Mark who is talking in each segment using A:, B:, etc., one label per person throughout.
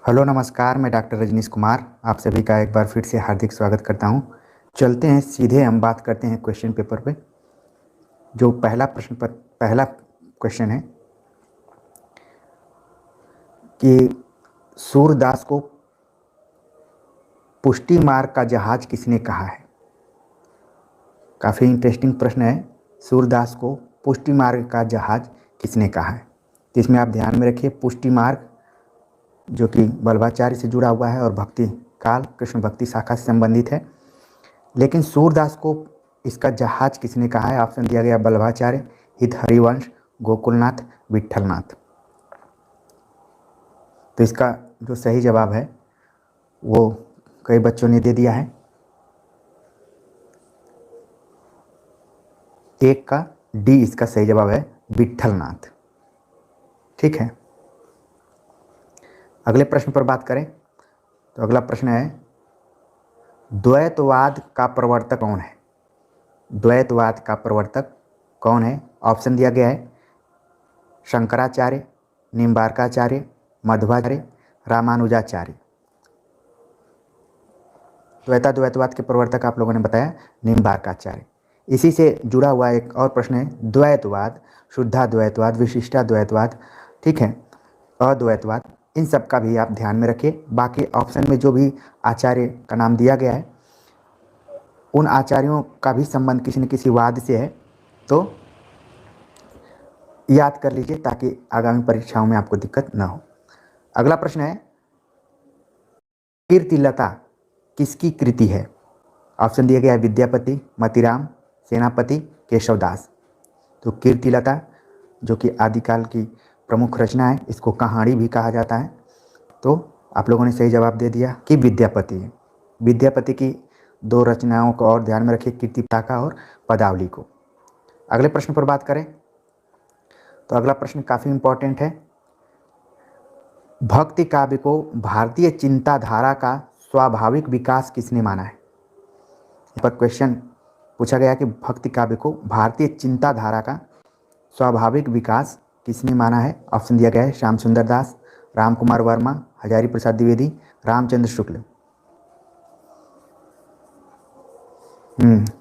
A: Hello नमस्कार, मैं doctor Rajneesh Kumar आप सभी का एक बार फिर से हार्दिक स्वागत करता हूं। चलते हैं सीधे, हम बात करते हैं क्वेश्चन पेपर पे। जो पहला क्वेश्चन है कि सूरदास को पुष्टि मार्ग का जहाज किसने कहा है। काफ़ी इंटरेस्टिंग प्रश्न है। सूरदास को पुष्टि मार्ग का जहाज किसने कहा है। तो इसमें आप ध्यान में रखिए, पुष्टि मार्ग जो कि वल्लभाचार्य से जुड़ा हुआ है और भक्ति काल कृष्ण भक्ति शाखा से संबंधित है। लेकिन सूरदास को इसका जहाज किसने कहा है। ऑप्शन दिया गया वल्लभाचार्य, हित हरिवंश, गोकुलनाथ, विट्ठलनाथ। तो इसका जो सही जवाब है वो कई बच्चों ने दे दिया है। एक का डी इसका सही जवाब है, विट्ठलनाथ। ठीक है, अगले प्रश्न पर बात करें तो अगला प्रश्न है, द्वैतवाद का प्रवर्तक कौन है। द्वैतवाद का प्रवर्तक कौन है। ऑप्शन दिया गया है शंकराचार्य, निम्बार्काचार्य, मध्वाचार्य, रामानुजाचार्य। द्वैतवाद के प्रवर्तक आप लोगों ने बताया निम्बार्काचार्य। इसी से जुड़ा हुआ एक और प्रश्न है, द्वैतवाद, शुद्धाद्वैतवाद, विशिष्टाद्वैतवाद, ठीक है, अद्वैतवाद, इन सब का भी आप ध्यान में रखिए। बाकी ऑप्शन में जो भी आचार्य का नाम दिया गया है उन आचार्यों का भी संबंध किसी न किसी वाद से है, तो याद कर लीजिए ताकि आगामी परीक्षाओं में आपको दिक्कत ना हो। अगला प्रश्न है, कीर्तिलता किसकी कृति है। ऑप्शन दिया गया है विद्यापति, मतीराम, सेनापति, केशवदास। तो कीर्तिलता जो कि आदिकाल की प्रमुख रचना है, इसको कहानी भी कहा जाता है। तो आप लोगों ने सही जवाब दे दिया कि विद्यापति है। विद्यापति की दो रचनाओं को और ध्यान में रखिए, कीर्ति पताका और पदावली को। अगले प्रश्न पर बात करें तो अगला प्रश्न काफ़ी इंपॉर्टेंट है, भक्ति काव्य को भारतीय चिंताधारा का स्वाभाविक विकास किसने माना है। इस पर क्वेश्चन पूछा गया कि भक्ति काव्य को भारतीय चिंताधारा का स्वाभाविक विकास किसने माना है। ऑप्शन दिया गया है श्याम सुंदर दास, राम कुमार वर्मा, हजारी प्रसाद द्विवेदी, रामचंद्र शुक्ल।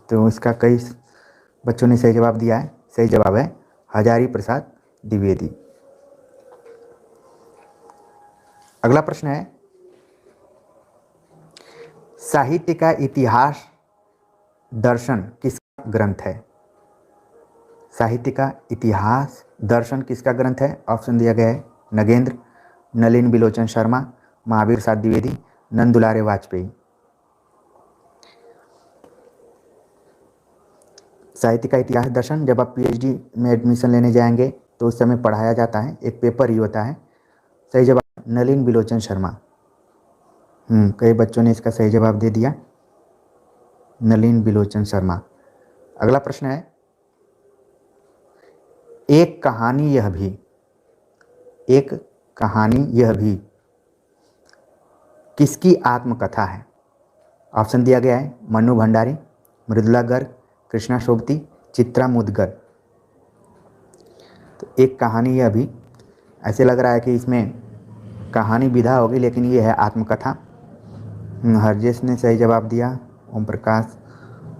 A: तो इसका कई बच्चों ने सही जवाब दिया है। सही जवाब है हजारी प्रसाद द्विवेदी। अगला प्रश्न है, साहित्य का इतिहास दर्शन किसका ग्रंथ है। साहित्य का इतिहास दर्शन किसका ग्रंथ है। ऑप्शन दिया गया है नगेंद्र, नलिन बिलोचन शर्मा, महावीर प्रसाद द्विवेदी, नंदुलारे वाजपेयी। साहित्य का इतिहास दर्शन जब आप पीएचडी में एडमिशन लेने जाएंगे तो उस समय पढ़ाया जाता है, एक पेपर ही होता है। सही जवाब नलिन बिलोचन शर्मा। कई बच्चों ने इसका सही जवाब दे दिया, नलिन बिलोचन शर्मा। अगला प्रश्न है, एक कहानी यह भी, एक कहानी यह भी किसकी आत्मकथा है। ऑप्शन दिया गया है मन्नू भंडारी, मृदुला गर्ग, कृष्णा शोभती, चित्रा मुदगल। तो एक कहानी यह भी, ऐसे लग रहा है कि इसमें कहानी विधा होगी लेकिन ये है आत्मकथा। हरजेश ने सही जवाब दिया, ओम प्रकाश,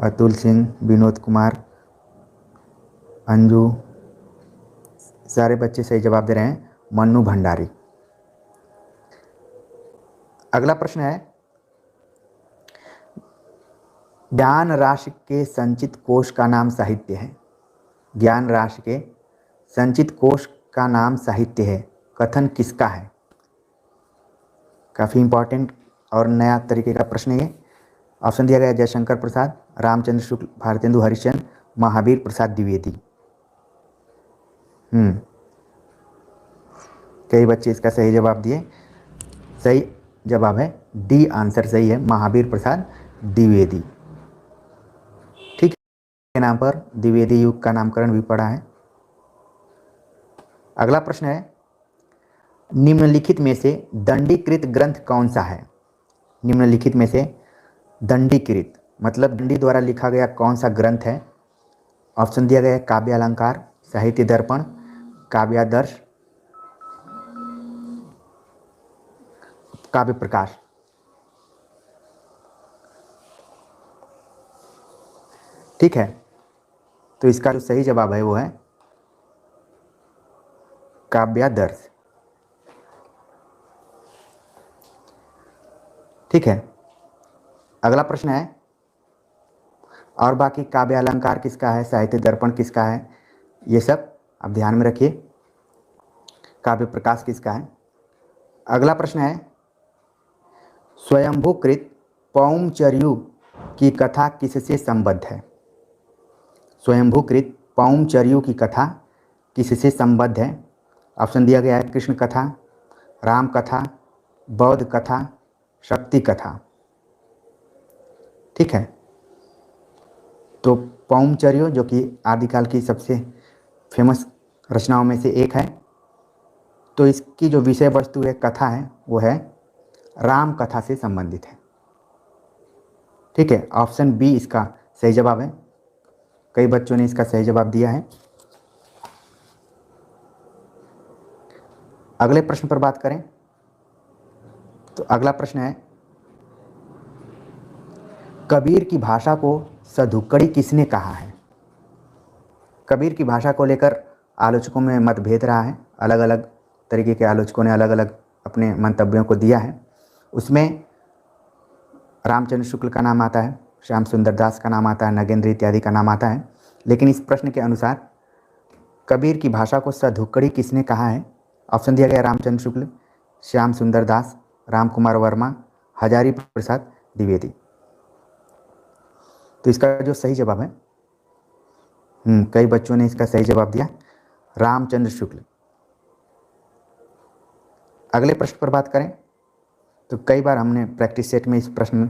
A: अतुल सिंह, विनोद कुमार, अंजू, सारे बच्चे सही जवाब दे रहे हैं मन्नू भंडारी। अगला प्रश्न है, ज्ञान राशि के संचित कोश का नाम साहित्य है। ज्ञान राशि के संचित कोश का नाम साहित्य है, कथन किसका है। काफ़ी इंपॉर्टेंट और नया तरीके का प्रश्न है ये। ऑप्शन दिया गया जयशंकर प्रसाद, रामचंद्र शुक्ल, भारतेंदु हरिश्चंद्र, महावीर प्रसाद द्विवेदी। कई बच्चे इसका सही जवाब दिए। सही जवाब है डी, आंसर सही है, महावीर प्रसाद द्विवेदी। ठीक है, नाम पर द्विवेदी युग का नामकरण भी पड़ा है। अगला प्रश्न है, निम्नलिखित में से दंडीकृत ग्रंथ कौन सा है। निम्नलिखित में से दंडीकृत मतलब दंडी द्वारा लिखा गया कौन सा ग्रंथ है। ऑप्शन दिया गया है काव्यालंकार, साहित्य दर्पण, काव्यादर्श, काव्य प्रकाश। ठीक है, तो इसका जो सही जवाब है वो है काव्यादर्श। ठीक है, अगला प्रश्न है, और बाकी काव्य अलंकार किसका है, साहित्य दर्पण किसका है, ये सब आप ध्यान में रखिए। काव्य प्रकाश किसका है। अगला प्रश्न है, स्वयंभूकृत पौमचर्यु की कथा किससे संबद्ध है। स्वयंभूकृत पौमचर्यु की कथा किससे संबद्ध है। ऑप्शन दिया गया है कृष्ण कथा, राम कथा, बौद्ध कथा, शक्ति कथा। ठीक है, तो पौमचर्य जो कि आदिकाल की सबसे फेमस रचनाओं में से एक है, तो इसकी जो विषय वस्तु है, कथा है, वो है राम कथा से संबंधित है। ठीक है, ऑप्शन बी इसका सही जवाब है। कई बच्चों ने इसका सही जवाब दिया है। अगले प्रश्न पर बात करें तो अगला प्रश्न है, कबीर की भाषा को सधुक्कड़ी किसने कहा है। कबीर की भाषा को लेकर आलोचकों में मतभेद रहा है, अलग अलग तरीके के आलोचकों ने अलग अलग अपने मंतव्यों को दिया है। उसमें रामचंद्र शुक्ल का नाम आता है, श्याम सुंदर दास का नाम आता है, नगेंद्र इत्यादि का नाम आता है। लेकिन इस प्रश्न के अनुसार कबीर की भाषा को सधुक्कड़ी किसने कहा है। ऑप्शन दिया गया रामचंद्र शुक्ल, श्याम सुंदर दास, राम कुमार वर्मा, हजारी प्रसाद द्विवेदी। तो इसका जो सही जवाब है, कई बच्चों ने इसका सही जवाब दिया रामचंद्र शुक्ल। अगले प्रश्न पर बात करें तो कई बार हमने प्रैक्टिस सेट में इस प्रश्न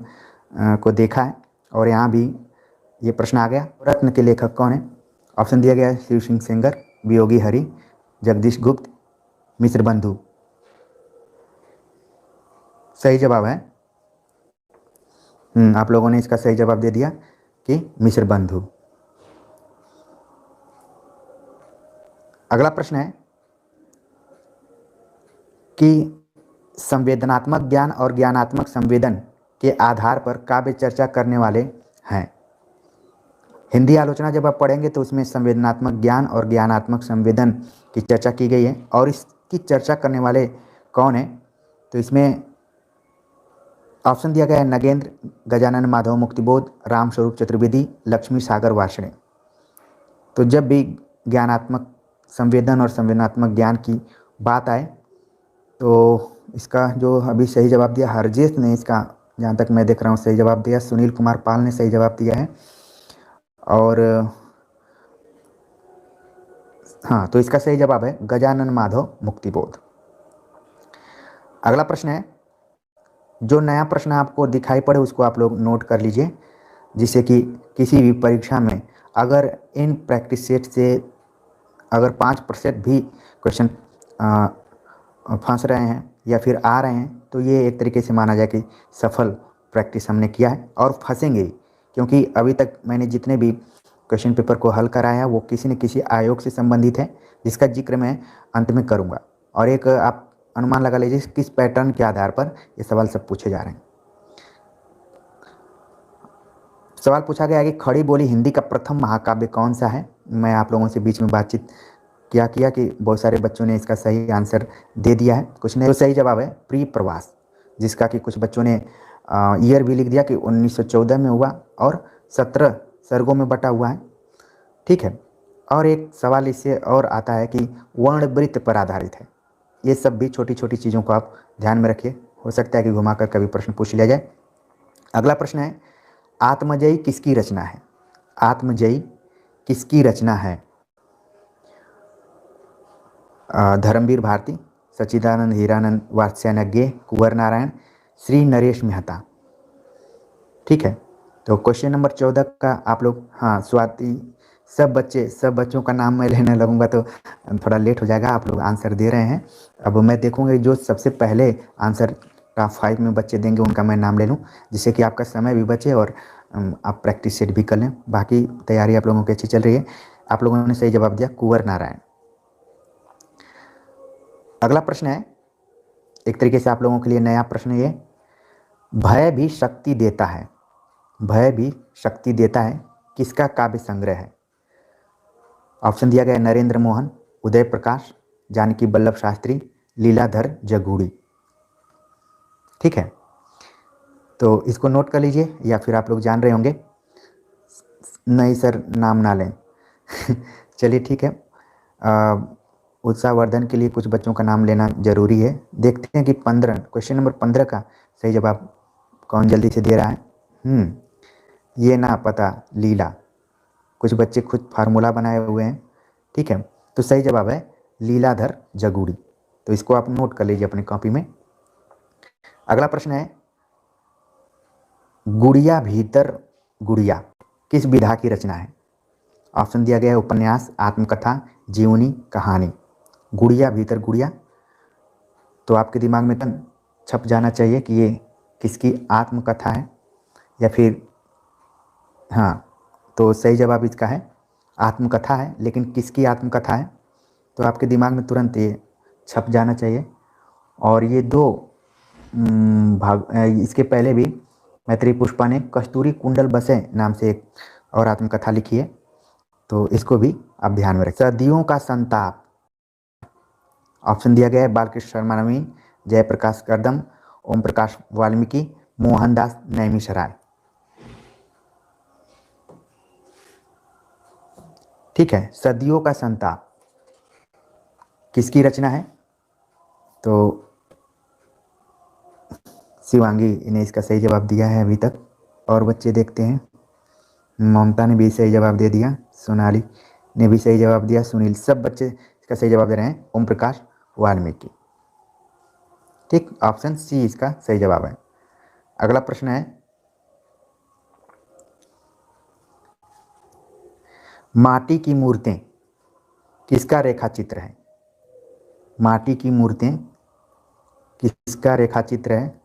A: को देखा है और यहाँ भी ये प्रश्न आ गया। रत्न के लेखक कौन है। ऑप्शन दिया गया है शिव सिंह सेंगर, वियोगी हरि, जगदीश गुप्त, मिश्र बंधु। सही जवाब है, आप लोगों ने इसका सही जवाब दे दिया कि मिश्र बंधु। अगला प्रश्न है कि संवेदनात्मक ज्ञान और ज्ञानात्मक संवेदन के आधार पर काव्य चर्चा करने वाले हैं। हिंदी आलोचना जब आप पढ़ेंगे तो उसमें संवेदनात्मक ज्ञान और ज्ञानात्मक संवेदन की चर्चा की गई है, और इसकी चर्चा करने वाले कौन है। तो इसमें ऑप्शन दिया गया है नगेंद्र, गजानन माधव मुक्तिबोध, राम स्वरूप चतुर्वेदी, लक्ष्मी सागर वार्ष्णेय। तो जब भी ज्ञानात्मक संवेदन और संवेदनात्मक ज्ञान की बात आए तो इसका जो अभी सही जवाब दिया हरजेश ने, इसका जहाँ तक मैं देख रहा हूँ सही जवाब दिया। सुनील कुमार पाल ने सही जवाब दिया है, और हाँ, तो इसका सही जवाब है गजानन माधव मुक्तिबोध। अगला प्रश्न है, जो नया प्रश्न आपको दिखाई पड़े उसको आप लोग नोट कर लीजिए, जिससे कि किसी भी परीक्षा में अगर इन प्रैक्टिस सेट से अगर 5% भी क्वेश्चन फंस रहे हैं या फिर आ रहे हैं तो ये एक तरीके से माना जाए कि सफल प्रैक्टिस हमने किया है, और फंसेंगे, क्योंकि अभी तक मैंने जितने भी क्वेश्चन पेपर को हल कराया वो किसी न किसी आयोग से संबंधित है, जिसका जिक्र मैं अंत में करूँगा। और एक आप अनुमान लगा लीजिए किस पैटर्न के आधार पर ये सवाल सब पूछे जा रहे हैं। सवाल पूछा गया है कि खड़ी बोली हिंदी का प्रथम महाकाव्य कौन सा है। मैं आप लोगों से बीच में बातचीत क्या किया कि बहुत सारे बच्चों ने इसका सही आंसर दे दिया है, कुछ ने तो सही जवाब है प्री प्रवास, जिसका कि कुछ बच्चों ने ईयर भी लिख दिया कि 1914 में हुआ और 17 सर्गों में बटा हुआ है। ठीक है, और एक सवाल इससे और आता है कि वर्णवृत्त पर आधारित है। ये सब भी छोटी छोटी चीज़ों को आप ध्यान में रखिए, हो सकता है कि घुमाकर कभी प्रश्न पूछ लिया जाए। अगला प्रश्न है, आत्मजयी किसकी रचना है। आत्मजयी किसकी रचना है। धर्मवीर भारती, सच्चिदानंद हीरानंद वात्स्यायनज्ञ, कुंवर नारायण, श्री नरेश मेहता। ठीक है, तो क्वेश्चन नंबर 14 का आप लोग, हाँ स्वाति, सब बच्चों का नाम मैं लेने लगूंगा तो थोड़ा लेट हो जाएगा। आप लोग आंसर दे रहे हैं, अब मैं देखूंगा जो सबसे पहले आंसर टॉप 5 में बच्चे देंगे उनका मैं नाम ले लूँ, जिससे कि आपका समय भी बचे और आप प्रैक्टिस सेट भी कर लें। बाकी तैयारी आप लोगों की अच्छी चल रही है। आप लोगों ने सही जवाब दिया कुंवर नारायण। अगला प्रश्न है, एक तरीके से आप लोगों के लिए नया प्रश्न ये, भय भी शक्ति देता है, भय भी शक्ति देता है किसका काव्य संग्रह है? ऑप्शन दिया गया है नरेंद्र मोहन, उदय प्रकाश, जानकी वल्लभ शास्त्री, लीलाधर जगूड़ी। ठीक है, तो इसको नोट कर लीजिए, या फिर आप लोग जान रहे होंगे। नहीं सर, नाम ना लें। चलिए ठीक है, उत्साहवर्धन के लिए कुछ बच्चों का नाम लेना जरूरी है। देखते हैं कि 15 क्वेश्चन नंबर 15 का सही जवाब कौन जल्दी से दे रहा है। ये ना पता लीला, कुछ बच्चे खुद फार्मूला बनाए हुए हैं। ठीक है, तो सही जवाब है लीलाधर जगूड़ी। तो इसको आप नोट कर लीजिए अपनी कॉपी में। अगला प्रश्न है, गुड़िया भीतर गुड़िया किस विधा की रचना है? ऑप्शन दिया गया है उपन्यास, आत्मकथा, जीवनी, कहानी। गुड़िया भीतर गुड़िया, तो आपके दिमाग में छप जाना चाहिए कि ये किसकी आत्मकथा है या फिर, हाँ, तो सही जवाब इसका है आत्मकथा है। लेकिन किसकी आत्मकथा है, तो आपके दिमाग में तुरंत ये छप जाना चाहिए। और ये दो भाग, इसके पहले भी मैत्री पुष्पा ने कस्तूरी कुंडल बसे नाम से एक और आत्मकथा लिखी है, तो इसको भी आप ध्यान में रखें। सदियों का संताप, ऑप्शन दिया गया है बालकृष्ण शर्मा नवीन, जयप्रकाश कर्दम, ओम प्रकाश वाल्मीकि, मोहनदास नैमिषारण्य। ठीक है, सदियों का संताप किसकी रचना है? तो शिवांगी ने इसका सही जवाब दिया है अभी तक। और बच्चे देखते हैं, ममता ने भी सही जवाब दे दिया, सोनाली ने भी सही जवाब दिया, सुनील, सब बच्चे इसका सही जवाब दे रहे हैं ओम प्रकाश वाल्मीकि। ठीक, ऑप्शन सी इसका सही जवाब है। अगला प्रश्न है, माटी की मूर्तें किसका रेखा चित्र है? माटी की मूर्तें किसका रेखा चित्र है?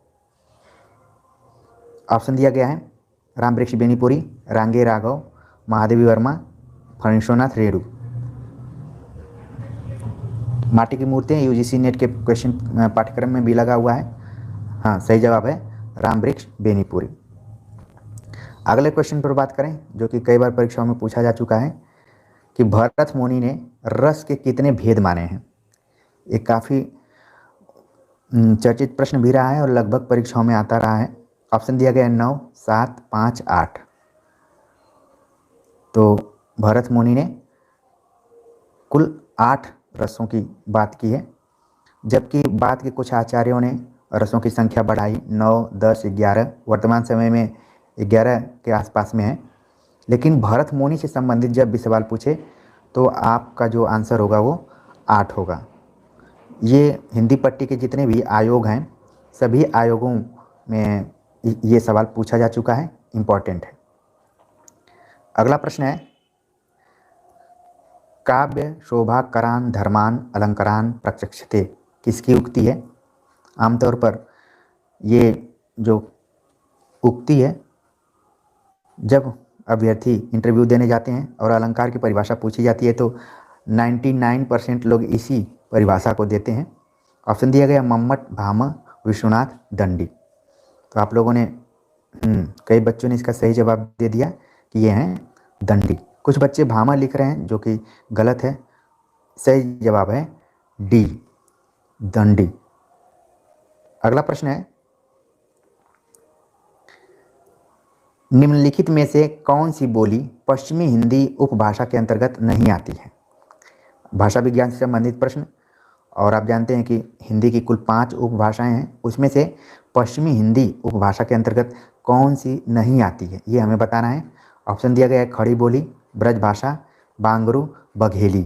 A: ऑप्शन दिया गया है रामवृक्ष बेनीपुरी, रांगे राघव, महादेवी वर्मा, फणीश्वरनाथ रेणु। माटी की मूर्तें यूजीसी नेट के क्वेश्चन पाठ्यक्रम में भी लगा हुआ है। हाँ, सही जवाब है रामवृक्ष बेनीपुरी। अगले क्वेश्चन पर बात करें, जो कि कई बार परीक्षाओं में पूछा जा चुका है, कि भरत मुनि ने रस के कितने भेद माने हैं? ये काफ़ी चर्चित प्रश्न भी रहा है और लगभग परीक्षाओं में आता रहा है। ऑप्शन दिया गया है 9, 7, 5, 8। तो भरत मुनि ने कुल 8 रसों की बात की है, जबकि बाद के कुछ आचार्यों ने रसों की संख्या बढ़ाई, 9, 10, 11, वर्तमान समय में 11 के आसपास में है। लेकिन भरत मुनि से संबंधित जब भी सवाल पूछे तो आपका जो आंसर होगा वो 8 होगा। ये हिंदी पट्टी के जितने भी आयोग हैं, सभी आयोगों में ये सवाल पूछा जा चुका है, इम्पॉर्टेंट है। अगला प्रश्न है, काव्य शोभा करान धर्मान अलंकारान प्रचक्षते किसकी उक्ति है? आमतौर पर ये जो उक्ति है, जब अभ्यर्थी इंटरव्यू देने जाते हैं और अलंकार की परिभाषा पूछी जाती है तो 99% लोग इसी परिभाषा को देते हैं। ऑप्शन दिया गया मम्मट, भामा, विश्वनाथ, दंडी। तो आप लोगों ने कई बच्चों ने इसका सही जवाब दे दिया कि ये हैं दंडी। कुछ बच्चे भामा लिख रहे हैं, जो कि गलत है। सही जवाब है डी, दंडी। अगला प्रश्न है, निम्नलिखित में से कौन सी बोली पश्चिमी हिंदी उपभाषा के अंतर्गत नहीं आती है? भाषा विज्ञान से संबंधित प्रश्न। और आप जानते हैं कि हिंदी की कुल 5 उपभाषाएं हैं, उसमें से पश्चिमी हिंदी उपभाषा के अंतर्गत कौन सी नहीं आती है, ये हमें बताना है। ऑप्शन दिया गया है खड़ी बोली, ब्रजभाषा, बांगरू, बघेली।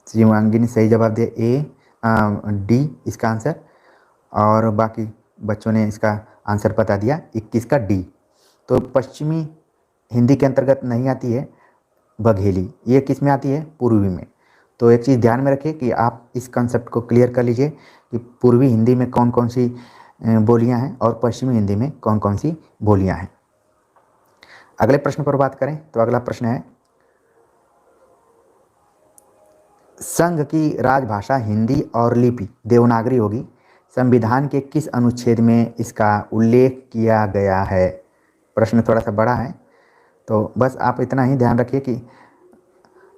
A: शिवांगी ने सही जवाब दिया डी इसका आंसर, और बाकी बच्चों ने इसका आंसर बता दिया 21 का डी। तो पश्चिमी हिंदी के अंतर्गत नहीं आती है बघेली, ये किस में आती है? पूर्वी में। तो एक चीज़ ध्यान में रखें कि आप इस कंसेप्ट को क्लियर कर लीजिए कि पूर्वी हिंदी में कौन कौन सी बोलियां हैं और पश्चिमी हिंदी में कौन कौन सी बोलियां हैं। अगले प्रश्न पर बात करें तो अगला प्रश्न है, संघ की राजभाषा हिंदी और लिपि देवनागरी होगी। संविधान के किस अनुच्छेद में इसका उल्लेख किया गया है? प्रश्न थोड़ा सा बड़ा है, तो बस आप इतना ही ध्यान रखिए कि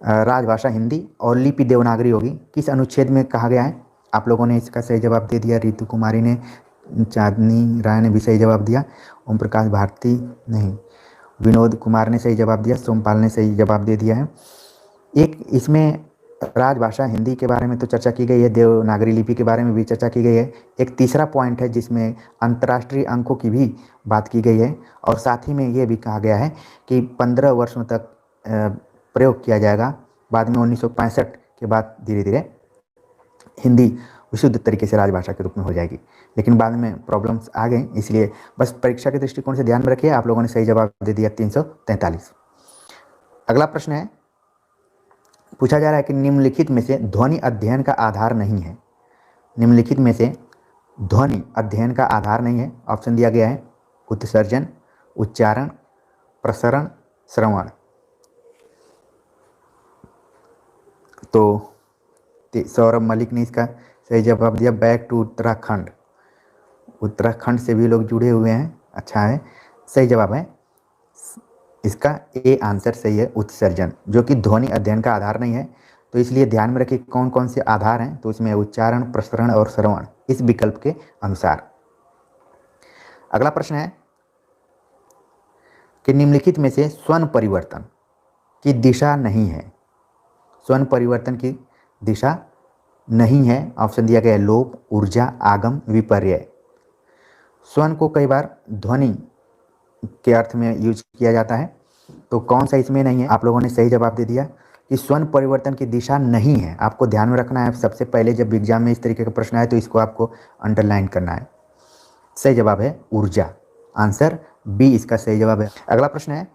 A: राजभाषा हिंदी और लिपि देवनागरी होगी। किस अनुच्छेद में कहा गया है? आप लोगों ने इसका सही जवाब दे दिया। रितु कुमारी ने, चांदनी राय ने भी सही जवाब दिया, ओम प्रकाश भारती नहीं, विनोद कुमार ने सही जवाब दिया, सोमपाल ने सही जवाब दे दिया है। एक इसमें राजभाषा हिंदी के बारे में तो चर्चा की गई है, देवनागरी लिपि के बारे में भी चर्चा की गई है। एक तीसरा पॉइंट है जिसमें अंतर्राष्ट्रीय अंकों की भी बात की गई है, और साथ ही में ये भी कहा गया है कि 15 वर्षों तक प्रयोग किया जाएगा। बाद में 1965 के बाद धीरे धीरे हिंदी विशुद्ध तरीके से राजभाषा के रूप में हो जाएगी, लेकिन बाद में प्रॉब्लम्स आ गए, इसलिए बस परीक्षा के दृष्टिकोण से ध्यान में रखिए। आप लोगों ने सही जवाब दे दिया 343। अगला प्रश्न है, पूछा जा रहा है कि निम्नलिखित में से ध्वनि अध्ययन का आधार नहीं है। निम्नलिखित में से ध्वनि अध्ययन का आधार नहीं है। ऑप्शन दिया गया है उत्सर्जन, उच्चारण, प्रसरण, श्रवण। तो सौरभ मलिक ने इसका सही जवाब दिया, बैक टू उत्तराखंड। उत्तराखंड से भी लोग जुड़े हुए हैं, अच्छा है। सही जवाब है इसका ए आंसर सही है, उत्सर्जन, जो कि ध्वनि अध्ययन का आधार नहीं है। तो इसलिए ध्यान में रखिए कौन कौन से आधार हैं, तो इसमें उच्चारण, प्रसरण और श्रवण, इस विकल्प के अनुसार। अगला प्रश्न है कि निम्नलिखित में से स्वर्ण परिवर्तन की दिशा नहीं है। स्वर्ण परिवर्तन की दिशा नहीं है। ऑप्शन दिया गया है लोप, ऊर्जा, आगम, विपर्यय। स्वर्ण को कई बार ध्वनि के अर्थ में यूज किया जाता है, तो कौन सा इसमें नहीं है? आप लोगों ने सही जवाब दे दिया कि स्वर्ण परिवर्तन की दिशा नहीं है। आपको ध्यान में रखना है, सबसे पहले जब एग्जाम में इस तरीके का प्रश्न आए तो इसको आपको अंडरलाइन करना है। सही जवाब है ऊर्जा, आंसर बी इसका सही जवाब है। अगला प्रश्न है,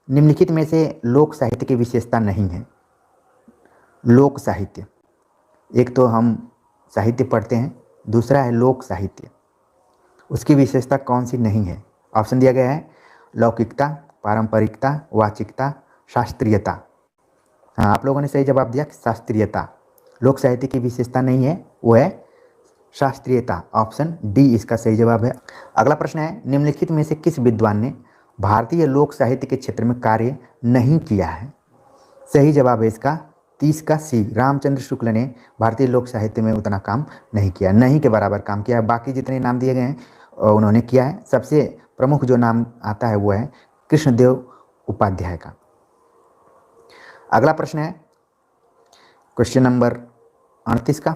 A: निम्नलिखित में से लोक साहित्य की विशेषता नहीं है। लोक साहित्य, एक तो हम साहित्य पढ़ते हैं, दूसरा है लोक साहित्य, उसकी विशेषता कौन सी नहीं है? ऑप्शन दिया गया है लौकिकता, पारंपरिकता, वाचिकता, शास्त्रीयता। हाँ, आप लोगों ने सही जवाब दिया शास्त्रीयता। लोक साहित्य की विशेषता नहीं है, वो है शास्त्रीयता। ऑप्शन डी इसका सही जवाब है। अगला प्रश्न है, निम्नलिखित में से किस विद्वान ने भारतीय लोक साहित्य के क्षेत्र में कार्य नहीं किया है? सही जवाब है इसका 30 का सी, रामचंद्र शुक्ल ने भारतीय लोक साहित्य में उतना काम नहीं किया, नहीं के बराबर काम किया है। बाकी जितने नाम दिए गए हैं उन्होंने किया है। सबसे प्रमुख जो नाम आता है वो है कृष्णदेव उपाध्याय का। अगला प्रश्न है क्वेश्चन नंबर 38 का,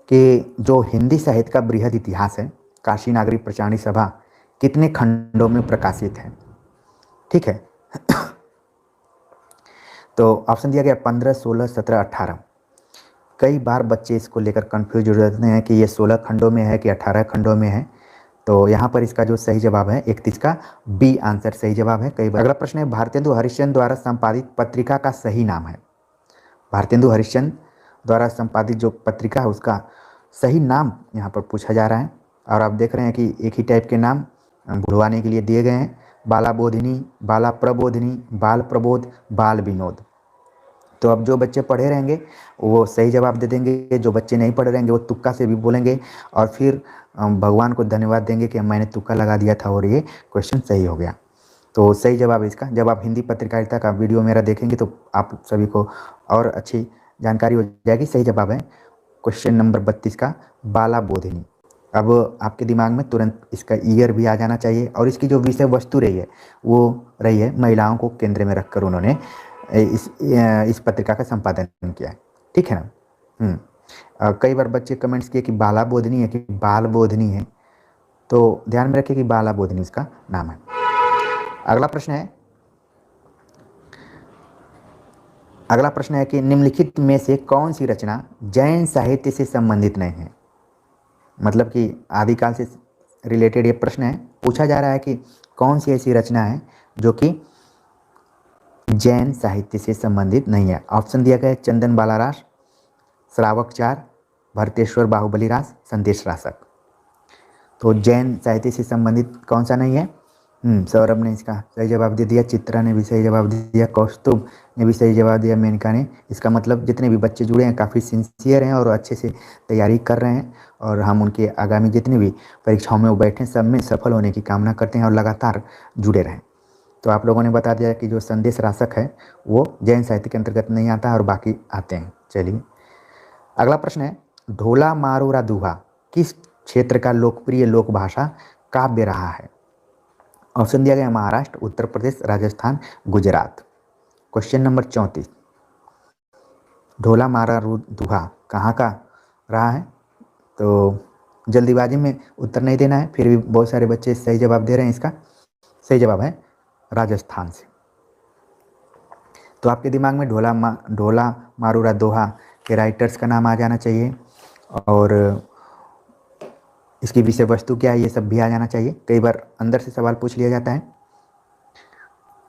A: कि जो हिंदी साहित्य का बृहद इतिहास है, काशी नागरी प्रचारणी सभा, कितने खंडों में प्रकाशित है? ठीक है तो ऑप्शन दिया गया 15, 16, 17, 18। कई बार बच्चे इसको लेकर कंफ्यूज हो जाते हैं कि ये 16 खंडों में है कि 18 खंडों में है। तो यहाँ पर इसका जो सही जवाब है 31 का बी आंसर सही जवाब है। कई बार। अगला प्रश्न है, भारतेंदु हरिश्चंद्र द्वारा संपादित पत्रिका का सही नाम है। भारतेंदु हरिश्चंद्र द्वारा संपादित जो पत्रिका है उसका सही नाम यहाँ पर पूछा जा रहा है। और आप देख रहे हैं कि एक ही टाइप के नाम बुढ़वाने के लिए दिए गए हैं, बाला बोधिनी, बाला प्रबोधिनी, बाल प्रबोध, बाल विनोद। तो अब जो बच्चे पढ़े रहेंगे वो सही जवाब दे देंगे, जो बच्चे नहीं पढ़े रहेंगे वो तुक्का से भी बोलेंगे और फिर भगवान को धन्यवाद देंगे कि मैंने तुक्का लगा दिया था और ये क्वेश्चन सही हो गया। तो सही जवाब इसका, जब आप हिंदी पत्रकारिता का वीडियो मेरा देखेंगे तो आप सभी को और अच्छी जानकारी हो जाएगी। सही जवाब है क्वेश्चन नंबर 32 का बाला बोधिनी। अब आपके दिमाग में तुरंत इसका ईयर भी आ जाना चाहिए, और इसकी जो विषय वस्तु रही है वो रही है महिलाओं को केंद्र में रखकर उन्होंने इस पत्रिका का संपादन किया है। ठीक है ना। कई बार बच्चे कमेंट्स किए कि बाला बोधिनी है कि बाल बोधिनी है, तो ध्यान में रखिए कि बाला बोधिनी इसका नाम है। अगला प्रश्न है कि निम्नलिखित में से कौन सी रचना जैन साहित्य से संबंधित नहीं है? मतलब कि आदिकाल से रिलेटेड ये प्रश्न है। पूछा जा रहा है कि कौन सी ऐसी रचना है जो कि जैन साहित्य से संबंधित नहीं है। ऑप्शन दिया गया है चंदन बाला रास, श्रावकचार, भरतेश्वर बाहुबली रास, संदेश रासक। तो जैन साहित्य से संबंधित कौन सा नहीं है? सौरभ ने इसका सही जवाब दे दिया, चित्रा ने भी सही जवाब दिया, कौस्तुभ ने भी सही जवाब दिया, मेनका ने। इसका मतलब जितने भी बच्चे जुड़े हैं काफ़ी सिंसियर हैं और अच्छे से तैयारी कर रहे हैं, और हम उनके आगामी जितनी भी परीक्षाओं में वो बैठे सब में सफल होने की कामना करते हैं और लगातार जुड़े रहें। तो आप लोगों ने बता दिया कि जो संदेश राशक है वो जैन साहित्य के अंतर्गत नहीं आता है और बाकी आते हैं। चलिए अगला प्रश्न है, ढोला मारूरा दुहा किस क्षेत्र का लोकप्रिय लोक भाषा काव्य रहा है? ऑप्शन दिया गया महाराष्ट्र, उत्तर प्रदेश, राजस्थान, गुजरात। क्वेश्चन नंबर 34, ढोला मारा दुहा कहाँ का रहा है? तो जल्दीबाजी में उत्तर नहीं देना है, फिर भी बहुत सारे बच्चे सही जवाब दे रहे हैं। इसका सही जवाब है राजस्थान से। तो आपके दिमाग में ढोला मारूरा दोहा के राइटर्स का नाम आ जाना चाहिए, और इसकी विषय वस्तु क्या है ये सब भी आ जाना चाहिए। कई बार अंदर से सवाल पूछ लिया जाता है।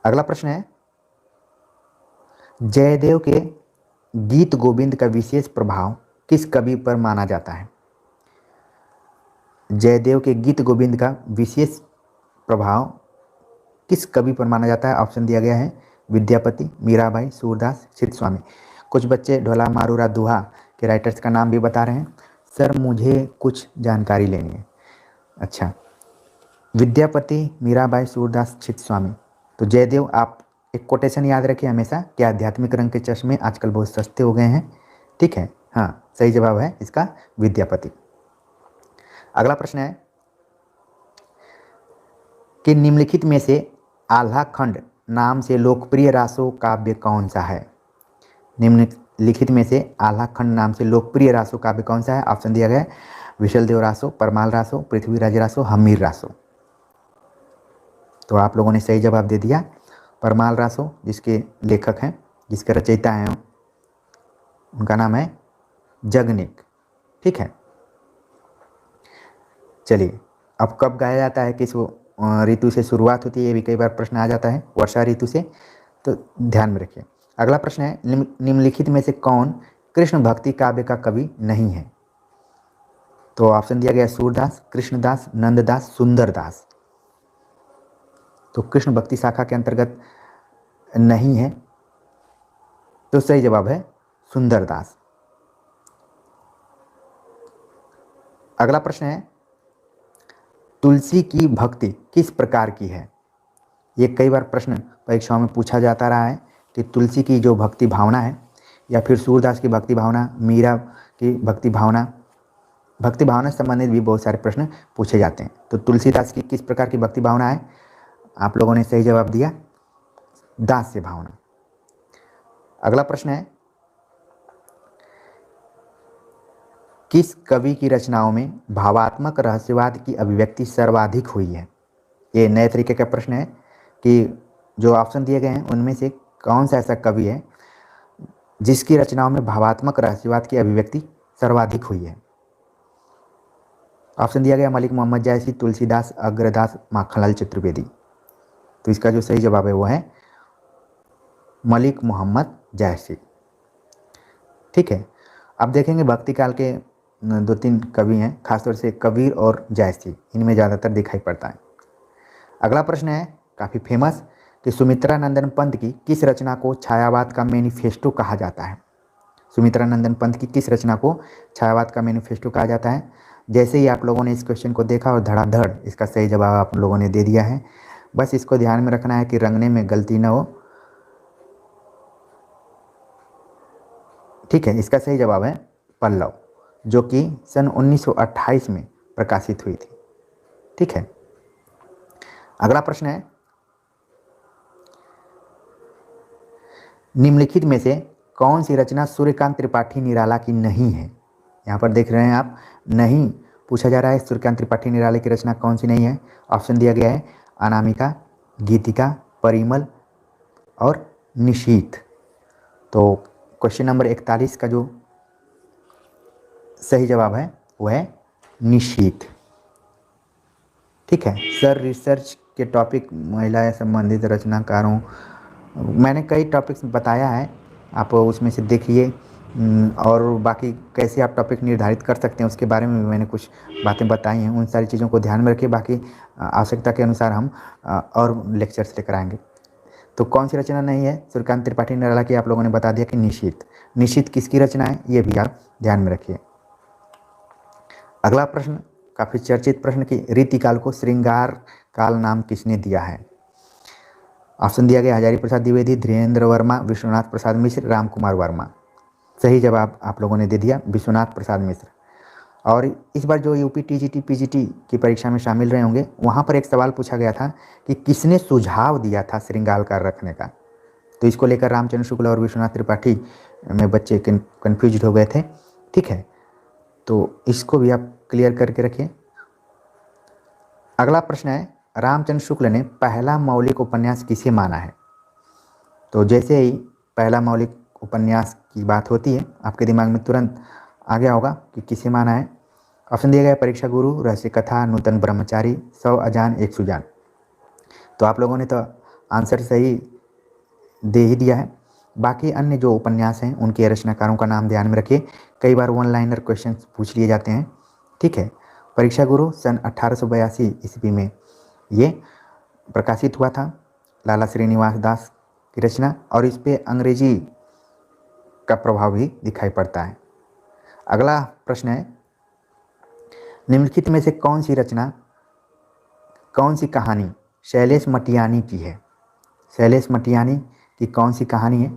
A: अगला प्रश्न है, जयदेव के गीत गोविंद का विशेष प्रभाव किस कवि पर माना जाता है? जयदेव के गीत गोविंद का विशेष प्रभाव किस कवि पर माना जाता है? ऑप्शन दिया गया है विद्यापति, मीराबाई, सूरदास, चित्तस्वामी। कुछ बच्चे ढोला मारूरा दुहा के राइटर्स का नाम भी बता रहे हैं। सर मुझे कुछ जानकारी लेनी है। अच्छा, विद्यापति, मीराबाई, सूरदास, चित्तस्वामी। तो जयदेव, आप एक कोटेशन याद रखिए हमेशा कि आध्यात्मिक रंग के चश्मे आजकल बहुत सस्ते हो गए हैं। ठीक है, हाँ सही जवाब है इसका विद्यापति। अगला प्रश्न है कि निम्नलिखित में से आल्हा खंड नाम से लोकप्रिय रासो काव्य कौन सा है? निम्नलिखित में से आल्हा खंड नाम से लोकप्रिय रासो काव्य कौन सा है? ऑप्शन दिया गया है विशलदेव रासो, परमाल रासो, पृथ्वीराज रासो, हमीर रासो। तो आप लोगों ने सही जवाब दे दिया परमाल रासो, जिसके लेखक हैं, जिसके रचयिता हैं, उनका नाम है जगनिक। ठीक है, चलिए अब कब गाया जाता है, किस ऋतु से शुरुआत होती है, ये भी कई बार प्रश्न आ जाता है, वर्षा ऋतु से, तो ध्यान में रखिए। अगला प्रश्न है, निम्नलिखित में से कौन कृष्ण भक्ति काव्य का कवि नहीं है? तो ऑप्शन दिया गया सूरदास, कृष्णदास, नंददास, सुंदरदास। तो कृष्ण भक्ति शाखा के अंतर्गत नहीं है, तो सही जवाब है सुंदरदास। अगला प्रश्न है, तुलसी की भक्ति किस प्रकार की है? ये कई बार प्रश्न परीक्षाओं में पूछा जाता रहा है कि तुलसी की जो भक्ति भावना है, या फिर सूरदास की भक्ति भावना, मीरा की भक्ति भावना से संबंधित भी बहुत सारे प्रश्न पूछे जाते हैं। तो तुलसीदास की किस प्रकार की भक्ति भावना है? आप लोगों ने सही जवाब दिया दास से भावना। अगला प्रश्न है, किस कवि की रचनाओं में भावात्मक रहस्यवाद की अभिव्यक्ति सर्वाधिक हुई है? ये नए तरीके का प्रश्न है कि जो ऑप्शन दिए गए हैं उनमें से कौन सा ऐसा कवि है जिसकी रचनाओं में भावात्मक रहस्यवाद की अभिव्यक्ति सर्वाधिक हुई है? ऑप्शन दिया गया मलिक मोहम्मद जायसी, तुलसीदास, अग्रदास, माखनलाल चतुर्वेदी। तो इसका जो सही जवाब है वो है मलिक मोहम्मद जायसी। ठीक है, अब देखेंगे भक्ति काल के 2-3 कवि हैं, खासतौर से कबीर और जायसी, इनमें ज़्यादातर दिखाई पड़ता है। अगला प्रश्न है काफ़ी फेमस कि सुमित्रा नंदन पंत की किस रचना को छायावाद का मैनिफेस्टो कहा जाता है? सुमित्रा नंदन पंत की किस रचना को छायावाद का मैनिफेस्टो कहा जाता है? जैसे ही आप लोगों ने इस क्वेश्चन को देखा और धड़ाधड़ इसका सही जवाब आप लोगों ने दे दिया है। बस इसको ध्यान में रखना है कि रंगने में गलती ना हो। ठीक है, इसका सही जवाब है पल्लव, जो कि सन 1928 में प्रकाशित हुई थी। ठीक है, अगला प्रश्न है, निम्नलिखित में से कौन सी रचना सूर्यकांत त्रिपाठी निराला की नहीं है? यहाँ पर देख रहे हैं आप, नहीं पूछा जा रहा है सूर्यकांत त्रिपाठी निराला की रचना कौन सी नहीं है। ऑप्शन दिया गया है अनामिका, गीतिका, परिमल और निशीथ। तो क्वेश्चन नंबर 41 का जो सही जवाब है वो है निशीथ। ठीक है सर, रिसर्च के टॉपिक महिला संबंधित रचनाकारों, मैंने कई टॉपिक्स बताया है, आप उसमें से देखिए और बाकी कैसे आप टॉपिक निर्धारित कर सकते हैं उसके बारे में भी मैंने कुछ बातें बताई हैं। उन सारी चीज़ों को ध्यान में रखिए। बाकी आवश्यकता के अनुसार हम और लेक्चर्स लेकर आएंगे। तो कौन सी रचना नहीं है सूर्यकांत त्रिपाठी निराला की, आप लोगों ने बता दिया कि निशीथ। निशीथ किसकी रचना है ये भी आप ध्यान में रखिए। अगला प्रश्न काफ़ी चर्चित प्रश्न की रीतिकाल को श्रृंगार काल नाम किसने दिया है? ऑप्शन दिया गया हजारी प्रसाद द्विवेदी, धीरेन्द्र वर्मा, विश्वनाथ प्रसाद मिश्र, राम कुमार वर्मा। सही जवाब आप लोगों ने दे दिया विश्वनाथ प्रसाद मिश्र। और इस बार जो यूपी टीजीटी पीजीटी की परीक्षा में शामिल रहे होंगे वहाँ पर एक सवाल पूछा गया था कि किसने सुझाव दिया था श्रृंगालकार रखने का। तो इसको लेकर रामचंद्र शुक्ल और विश्वनाथ त्रिपाठी में बच्चे कन्फ्यूज हो गए थे। ठीक है, तो इसको भी आप क्लियर करके रखिए। अगला प्रश्न है रामचंद्र शुक्ल ने पहला मौलिक उपन्यास किसे माना है? तो जैसे ही पहला मौलिक उपन्यास की बात होती है आपके दिमाग में तुरंत आ गया होगा कि किसे माना है। ऑप्शन दिया गया परीक्षा गुरु, रहस्य कथा, नूतन ब्रह्मचारी, 100 अजान एक सुजान। तो आप लोगों ने तो आंसर सही दे ही दिया है। बाकी अन्य जो उपन्यास हैं उनके रचनाकारों का नाम ध्यान में रखिए। कई बार वन लाइनर क्वेश्चन पूछ लिए जाते हैं। ठीक है, परीक्षा गुरु सन 1882 ईस्वी में ये प्रकाशित हुआ था, लाला श्रीनिवास दास की रचना, और इस पर अंग्रेजी का प्रभाव भी दिखाई पड़ता है। अगला प्रश्न है निम्नलिखित में से कौन सी रचना, कौन सी कहानी शैलेश मटियानी की है? शैलेश मटियानी की कौन सी कहानी है?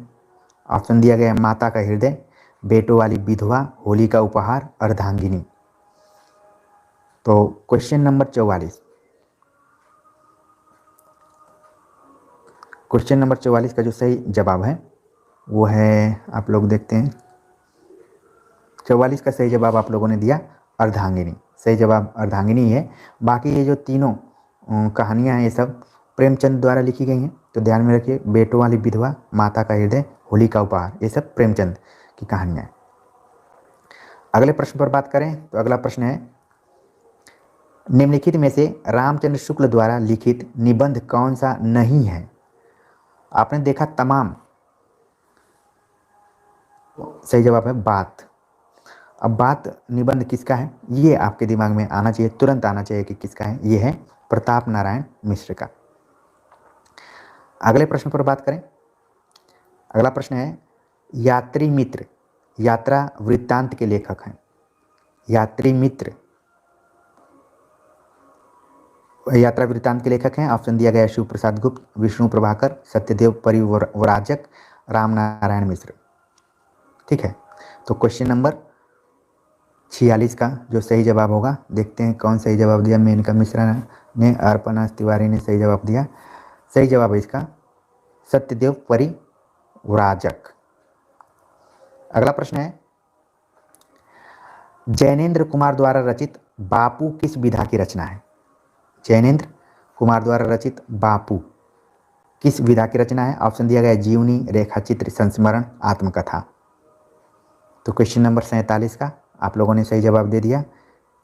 A: ऑप्शन दिया गया माता का हृदय, बेटों वाली विधवा, होली का उपहार, अर्धांगिनी। तो क्वेश्चन नंबर 44, क्वेश्चन नंबर 44 का जो सही जवाब है वो है, आप लोग देखते हैं 44 का सही जवाब आप लोगों ने दिया अर्धांगिनी। सही जवाब अर्धांगिनी है। बाकी ये जो तीनों कहानियाँ हैं ये सब प्रेमचंद द्वारा लिखी गई हैं, तो ध्यान में रखिए। बेटों वाली विधवा, माता का हृदय, होली का उपहार, ये सब प्रेमचंद की कहानियाँ हैं। अगले प्रश्न पर बात करें तो अगला प्रश्न है निम्नलिखित में से रामचंद्र शुक्ल द्वारा लिखित निबंध कौन सा नहीं है? आपने देखा तमाम, सही जवाब है बात। अब बात निबंध किसका है ये आपके दिमाग में आना चाहिए, तुरंत आना चाहिए कि किसका है। ये है प्रताप नारायण मिश्र का। अगले प्रश्न पर बात करें। अगला प्रश्न है यात्री मित्र यात्रा वृत्तांत के लेखक हैं। यात्री मित्र यात्रा वृत्तांत के लेखक हैं। ऑप्शन दिया गया शिव प्रसाद गुप्त, विष्णु प्रभाकर, सत्यदेव परिव्राजक, राम नारायण मिश्र। ठीक है, तो क्वेश्चन नंबर 46 का जो सही जवाब होगा, देखते हैं कौन सही जवाब दिया। मेनका मिश्रा ने, अर्पणा तिवारी ने सही जवाब दिया। सही जवाब है इसका सत्यदेव परिव्राजक। अगला प्रश्न है जैनेन्द्र कुमार द्वारा रचित बापू किस विधा की रचना है? जैनेन्द्र कुमार द्वारा रचित बापू किस विधा की रचना है? ऑप्शन दिया गया जीवनी, रेखाचित्र, संस्मरण, आत्मकथा। तो क्वेश्चन नंबर 47 का आप लोगों ने सही जवाब दे दिया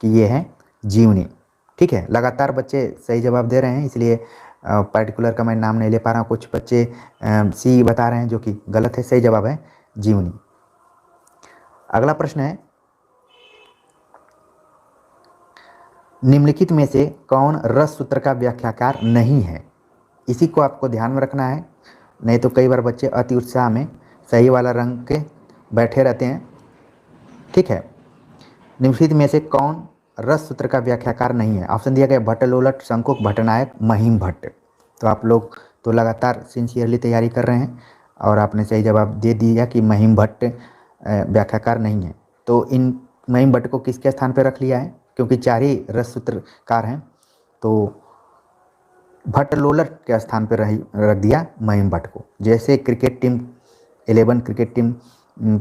A: कि ये है जीवनी। ठीक है, लगातार बच्चे सही जवाब दे रहे हैं, इसलिए पर्टिकुलर का मैं नाम नहीं ले पा रहा हूँ। कुछ बच्चे सी बता रहे हैं जो कि गलत है। सही जवाब है जीवनी। अगला प्रश्न है निम्नलिखित में से कौन रस सूत्र का व्याख्याकार नहीं है? इसी को आपको ध्यान में रखना है, नहीं तो कई बार बच्चे अति उत्साह में सही वाला रंग के बैठे रहते हैं। ठीक है, निम्नलिखित में से कौन रस सूत्र का व्याख्याकार नहीं है? ऑप्शन दिया गया भट्टलोलट, शंकुक, भट्टनायक, महिम भट्ट। तो आप लोग तो लगातार सिंसियरली तैयारी कर रहे हैं और आपने सही जवाब दे दिया कि महिम भट्ट व्याख्याकार नहीं है। तो इन महिम भट्ट को किसके स्थान पर रख लिया है? क्योंकि 4 ही रस सूत्रकार हैं, तो भट्टलोलट के स्थान पर रख दिया महिम भट्ट को। जैसे क्रिकेट टीम 11 क्रिकेट टीम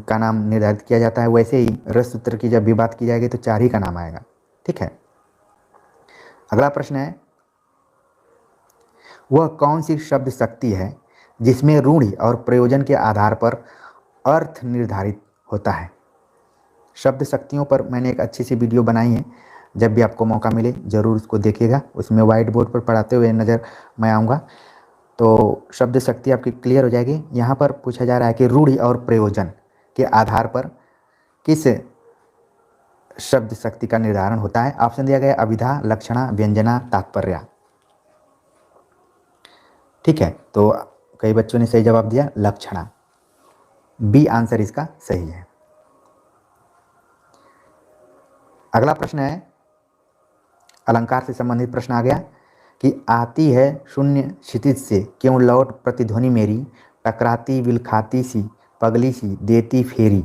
A: का नाम निर्धारित किया जाता है, वैसे ही रस सूत्र की जब भी बात की जाएगी तो 4 ही का नाम आएगा। ठीक है, अगला प्रश्न है वह कौन सी शब्द शक्ति है जिसमें रूढ़ि और प्रयोजन के आधार पर अर्थ निर्धारित होता है? शब्द शक्तियों पर मैंने एक अच्छी सी वीडियो बनाई है, जब भी आपको मौका मिले ज़रूर उसको देखिएगा। उसमें वाइट बोर्ड पर पढ़ाते हुए नज़र मैं आऊँगा, तो शब्द शक्ति आपकी क्लियर हो जाएगी। यहाँ पर पूछा जा रहा है कि रूढ़ि और प्रयोजन के आधार पर किस शब्द शक्ति का निर्धारण होता है? ऑप्शन दिया गया अभिधा, लक्षणा, व्यंजना, तात्पर्य। ठीक है, तो कई बच्चों ने सही जवाब दिया लक्षणा। बी आंसर इसका सही है। अगला प्रश्न है, अलंकार से संबंधित प्रश्न आ गया कि आती है शून्य क्षितिज से क्यों लौट प्रतिध्वनि मेरी, टकराती विलखाती सी पगली सी देती फेरी।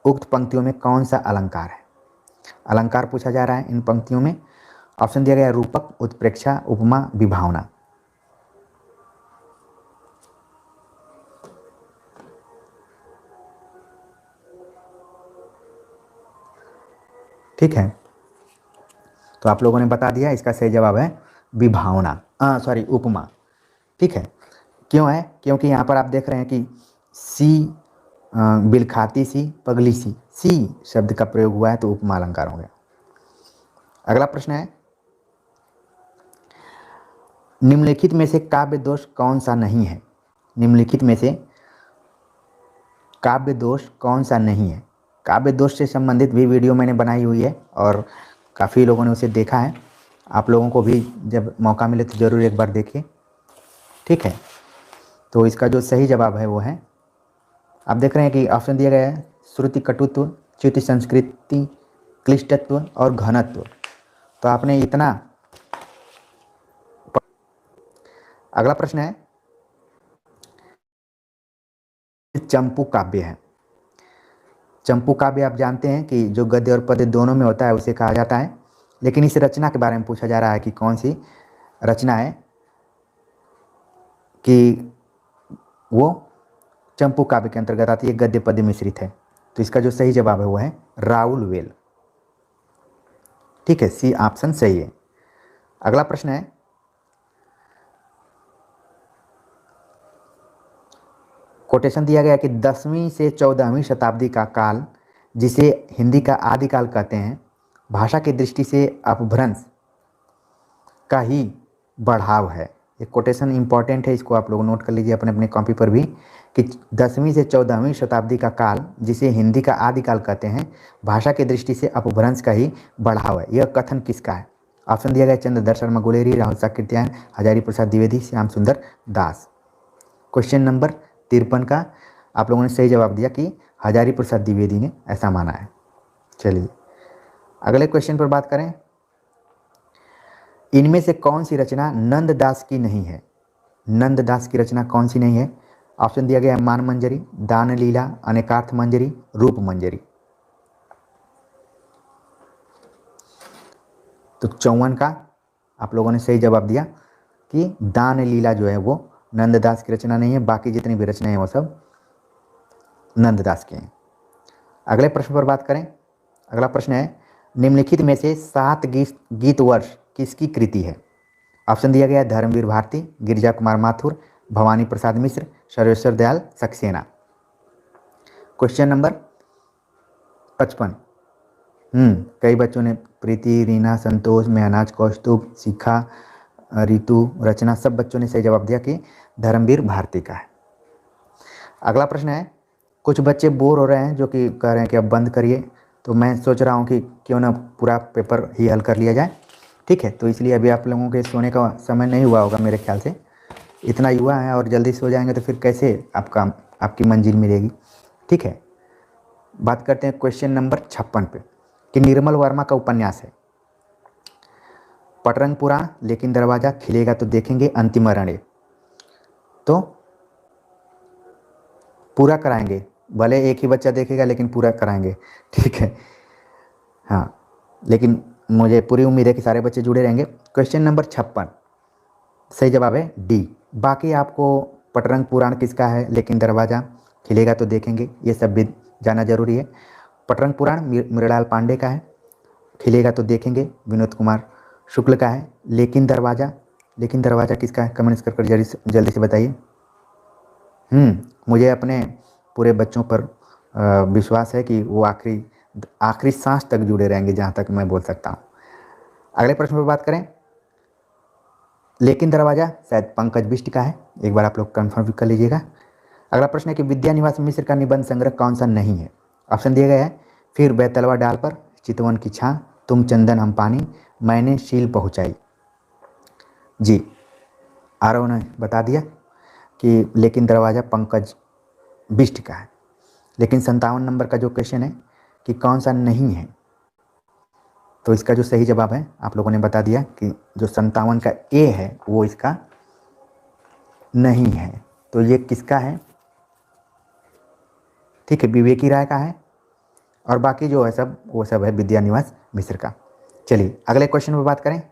A: उक्त पंक्तियों में कौन सा अलंकार है? अलंकार पूछा जा रहा है इन पंक्तियों में। ऑप्शन दिया गया रूपक, उत्प्रेक्षा, उपमा, विभावना। ठीक है, तो आप लोगों ने बता दिया, इसका सही जवाब है विभावना, सॉरी उपमा। ठीक है, क्यों है? क्योंकि यहाँ पर आप देख रहे हैं कि सी बिलखाती सी पगली सी, सी शब्द का प्रयोग हुआ है, तो उपमा अलंकार हो गया। अगला प्रश्न है, निम्नलिखित में से काव्य दोष कौन सा नहीं है? निम्नलिखित में से काव्य दोष कौन सा नहीं है? काव्य दोष से संबंधित भी वीडियो मैंने बनाई हुई है और काफ़ी लोगों ने उसे देखा है। आप लोगों को भी जब मौका मिले तो ज़रूर एक बार देखिए। ठीक है, तो इसका जो सही जवाब है वो है, आप देख रहे हैं कि ऑप्शन दिया गया है श्रुति कटुत्व, च्युति संस्कृति, क्लिष्टत्व और घनत्व। तो आपने इतना। अगला प्रश्न है, चंपू काव्य है। चंपू काव्य आप जानते हैं कि जो गद्य और पद्य दोनों में होता है उसे कहा जाता है, लेकिन इस रचना के बारे में पूछा जा रहा है कि कौन सी रचना है कि वो चंपू काव्य के अंतर्गत आती है, गद्य पद्य मिश्रित है। तो इसका जो सही जवाब है वो है राउल वेल। ठीक है, सी ऑप्शन सही है। अगला प्रश्न है, कोटेशन दिया गया कि 10वीं से 14वीं शताब्दी का काल, जिसे हिंदी का आदिकाल कहते हैं, भाषा की दृष्टि से अपभ्रंश का ही बढ़ाव है। ये कोटेशन इंपॉर्टेंट है, इसको आप लोग नोट कर लीजिए अपने अपने कॉपी पर भी, कि 10वीं से 14वीं शताब्दी का काल, जिसे हिंदी का आदिकाल कहते हैं, भाषा की दृष्टि से अपभ्रंश का ही बढ़ाव है। यह कथन किसका है? ऑप्शन दिया गया चंद्रधर शर्मा गुलेरी, राहुल साकृत्यायन, हजारी प्रसाद द्विवेदी, श्याम सुंदर दास। क्वेश्चन नंबर 53 का आप लोगों ने सही जवाब दिया कि हजारी प्रसाद द्विवेदी ने ऐसा माना है। चलिए अगले क्वेश्चन पर बात करें, इनमें से कौन सी रचना नंददास की नहीं है? नंददास की रचना कौन सी नहीं है? ऑप्शन दिया गया है मान मंजरी, दान लीला, अनेकार्थ मंजरी, रूप मंजरी। तो 54 का आप लोगों ने सही जवाब दिया कि दान लीला जो है वो नंददास की रचना नहीं है, बाकी जितनी भी रचनाएं हैं वो सब नंददास की हैं। अगले प्रश्न पर बात करें। अगला प्रश्न है, निम्नलिखित में से 7 गीत वर्ष किसकी कृति है? ऑप्शन दिया गया धर्मवीर भारती, गिरिजा कुमार माथुर, भवानी प्रसाद मिश्र, सर्वेश्वर दयाल सक्सेना। Question number 55। कई बच्चों ने प्रीति, रीना, संतोष, मेहनाज, कौस्तुभ, शिखा, रितु, रचना, सब बच्चों ने सही जवाब दिया कि धर्मवीर भारती का है। अगला प्रश्न है, कुछ बच्चे बोर हो रहे हैं जो कि कह रहे हैं कि अब बंद करिए, तो मैं सोच रहा हूँ कि क्यों ना पूरा पेपर ही हल कर लिया जाए। ठीक है, तो इसलिए अभी आप लोगों के सोने का समय नहीं हुआ होगा मेरे ख्याल से, इतना युवा है और जल्दी सो जाएंगे तो फिर कैसे आपकी मंजिल मिलेगी। ठीक है, बात करते हैं क्वेश्चन नंबर 56 पे, कि निर्मल वर्मा का उपन्यास है पटरंग पुराण, लेकिन दरवाजा, खिलेगा तो देखेंगे, अंतिम अरण्य। तो पूरा कराएंगे, भले एक ही बच्चा देखेगा लेकिन पूरा कराएंगे। ठीक है, हाँ, लेकिन मुझे पूरी उम्मीद है कि सारे बच्चे जुड़े रहेंगे। क्वेश्चन नंबर 56 सही जवाब है डी। बाकी आपको पटरंग पुराण किसका है, लेकिन दरवाजा, खिलेगा तो देखेंगे, ये सब भी जानना जरूरी है। पटरंग पुराण मृणाल पांडे का है, खिलेगा तो देखेंगे विनोद कुमार शुक्ल का है, लेकिन दरवाजा किसका है? कमेंट्स कर जल्दी से बताइए। मुझे अपने पूरे बच्चों पर विश्वास है कि वो आखिरी सांस तक जुड़े रहेंगे, जहाँ तक मैं बोल सकता हूँ। अगले प्रश्न पर बात करें, लेकिन दरवाजा शायद पंकज बिष्ट का है, एक बार आप लोग कंफर्म कर लीजिएगा। अगला प्रश्न है कि विद्यानिवास मिश्र का निबंध संग्रह कौन सा नहीं है। ऑप्शन दिए गए हैं, फिर बैतलवा डाल पर, चितवन की छां, तुम चंदन हम पानी, मैंने शील पहुंचाई। जी, आरव ने बता दिया कि लेकिन दरवाजा पंकज बिष्ट का है। लेकिन 57 नंबर का जो क्वेश्चन है कि कौन सा नहीं है, तो इसका जो सही जवाब है आप लोगों ने बता दिया कि जो 57 का ए है वो इसका नहीं है। तो ये किसका है? ठीक है, विवेकी राय का है, और बाकी जो है सब वो सब है विद्यानिवास मिश्र का। चलिए अगले क्वेश्चन पर बात करें।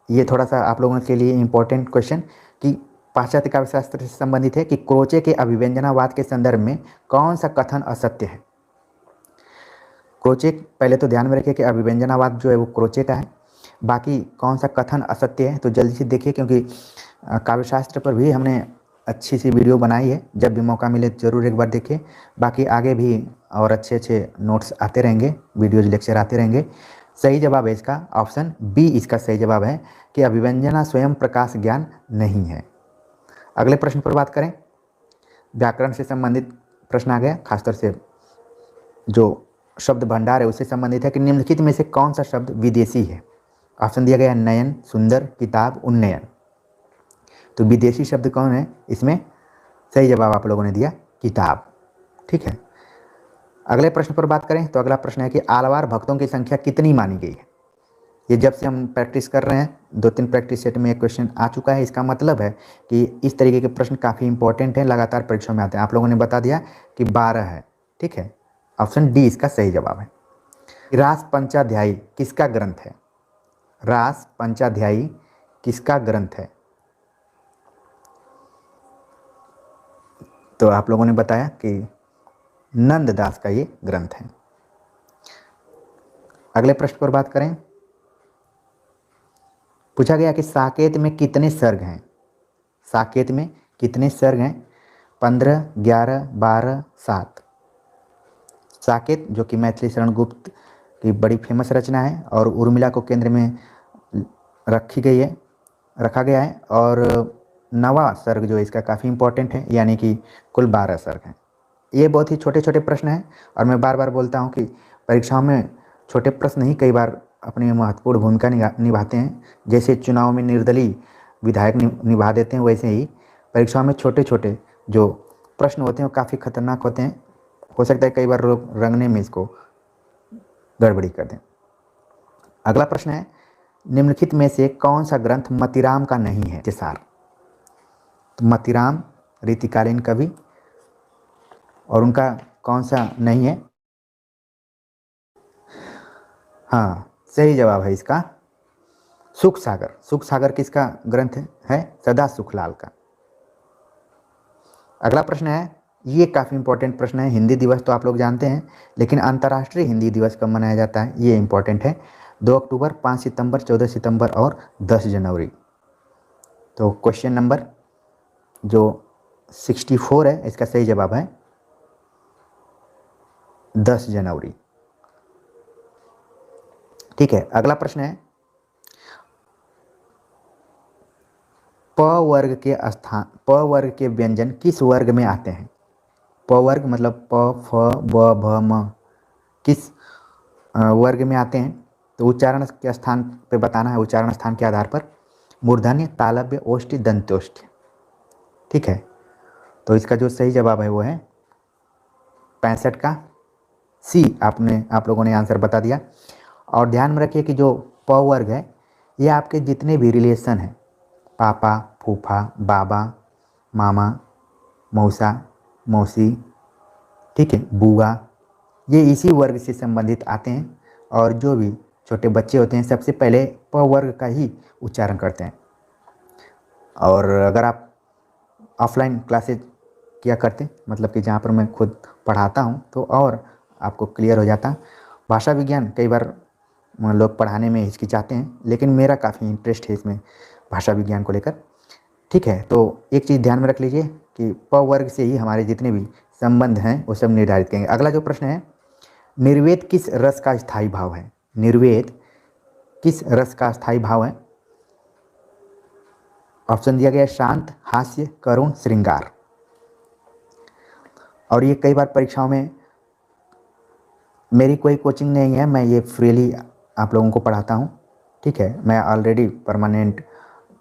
A: ये थोड़ा सा आप लोगों के लिए इम्पोर्टेंट क्वेश्चन कि पाश्चात्य काव्यशास्त्र से संबंधित है कि क्रोचे के अभिव्यंजनावाद के संदर्भ में कौन सा कथन असत्य है। क्रोचे, पहले तो ध्यान में रखिए कि अभिव्यंजनावाद जो है वो क्रोचे का है, बाकी कौन सा कथन असत्य है तो जल्दी से देखिए, क्योंकि काव्यशास्त्र पर भी हमने अच्छी सी वीडियो बनाई है, जब भी मौका मिले जरूर एक बार देखिए। बाकी आगे भी और अच्छे अच्छे नोट्स आते रहेंगे, वीडियोज लेक्चर आते रहेंगे। सही जवाब है इसका ऑप्शन बी, इसका सही जवाब है कि अभिव्यंजना स्वयं प्रकाश ज्ञान नहीं है। अगले प्रश्न पर बात करें, व्याकरण से संबंधित प्रश्न आ गया, खासतौर से जो शब्द भंडार है उससे संबंधित है कि निम्नलिखित में से कौन सा शब्द विदेशी है। ऑप्शन दिया गया है नयन, सुंदर, किताब, उन्नयन। तो विदेशी शब्द कौन है इसमें? सही जवाब आप लोगों ने दिया किताब। ठीक है, अगले प्रश्न पर बात करें तो अगला प्रश्न है कि आलवार भक्तों की संख्या कितनी मानी गई है। ये जब से हम प्रैक्टिस कर रहे हैं, 2-3 प्रैक्टिस सेट में एक क्वेश्चन आ चुका है। इसका मतलब है कि इस तरीके के प्रश्न काफ़ी इंपॉर्टेंट हैं, लगातार परीक्षा में आते हैं। आप लोगों ने बता दिया कि 12 है। ठीक है, ऑप्शन डी इसका सही जवाब है। रास पंचाध्यायी किसका ग्रंथ है? रास पंचाध्यायी किसका ग्रंथ है? तो आप लोगों ने बताया कि नंददास का ये ग्रंथ है। अगले प्रश्न पर बात करें, पूछा गया कि साकेत में कितने सर्ग हैं। साकेत में कितने सर्ग हैं? 15, 11, 12, 7। साकेत जो कि मैथिली शरण गुप्त की बड़ी फेमस रचना है और उर्मिला को केंद्र में रखा गया है, और नवा सर्ग जो इसका काफ़ी इंपॉर्टेंट है, यानी कि कुल 12 सर्ग हैं। ये बहुत ही छोटे छोटे प्रश्न हैं, और मैं बार बार बोलता हूँ कि परीक्षाओं में छोटे प्रश्न ही कई बार अपनी महत्वपूर्ण भूमिका निभाते हैं। जैसे चुनाव में निर्दलीय विधायक निभा देते हैं, वैसे ही परीक्षाओं में छोटे छोटे जो प्रश्न होते हैं वो काफ़ी खतरनाक होते हैं। हो सकता है कई बार लोग रंगने में इसको गड़बड़ी कर दें। अगला प्रश्न है, निम्नलिखित में से कौन सा ग्रंथ मतीराम का नहीं है? सार। तो मतीराम रीतिकालीन कवि, और उनका कौन सा नहीं है? हाँ, सही जवाब है इसका सुख सागर। सुख सागर किसका ग्रंथ है? सदा सुखलाल का। अगला प्रश्न है, ये काफ़ी इंपॉर्टेंट प्रश्न है। हिंदी दिवस तो आप लोग जानते हैं, लेकिन अंतर्राष्ट्रीय हिंदी दिवस कब मनाया जाता है? ये इंपॉर्टेंट है। 2 अक्टूबर, 5 सितंबर, 14 सितंबर और 10 जनवरी। तो क्वेश्चन नंबर जो 64 है इसका सही जवाब है 10 जनवरी। ठीक है, अगला प्रश्न है, प वर्ग के व्यंजन किस वर्ग में आते हैं? प वर्ग मतलब प, फ, ब, भ, म किस वर्ग में आते हैं? तो उच्चारण के स्थान पे बताना है, उच्चारण स्थान के आधार पर। मूर्धन्य, तालव्य, ओष्ठ्य, दंत्योष्ठ्य। ठीक है, तो इसका जो सही जवाब है वो है 65 का सी। आप लोगों ने आंसर बता दिया। और ध्यान में रखिए कि जो प वर्ग है ये आपके जितने भी रिलेशन हैं, पापा, फूफा, बाबा, मामा, मौसा, मौसी, ठीक है, बुआ, ये इसी वर्ग से संबंधित आते हैं। और जो भी छोटे बच्चे होते हैं सबसे पहले प वर्ग का ही उच्चारण करते हैं। और अगर आप ऑफलाइन क्लासेज किया करते, मतलब कि जहाँ पर मैं खुद पढ़ाता हूँ, तो और आपको क्लियर हो जाता। भाषा विज्ञान कई बार लोग पढ़ाने में हिचकिचाते हैं, लेकिन मेरा काफ़ी इंटरेस्ट है इसमें, भाषा विज्ञान को लेकर। ठीक है, तो एक चीज़ ध्यान में रख लीजिए कि प वर्ग से ही हमारे जितने भी संबंध हैं वो सब निर्धारित करेंगे। अगला जो प्रश्न है, निर्वेद किस रस का स्थायी भाव है? निर्वेद किस रस का स्थायी भाव है? ऑप्शन दिया गया शांत, हास्य, करुण, श्रृंगार। और ये कई बार परीक्षाओं में, मेरी कोई कोचिंग नहीं है, मैं ये फ्रीली आप लोगों को पढ़ाता हूँ, ठीक है। मैं ऑलरेडी परमानेंट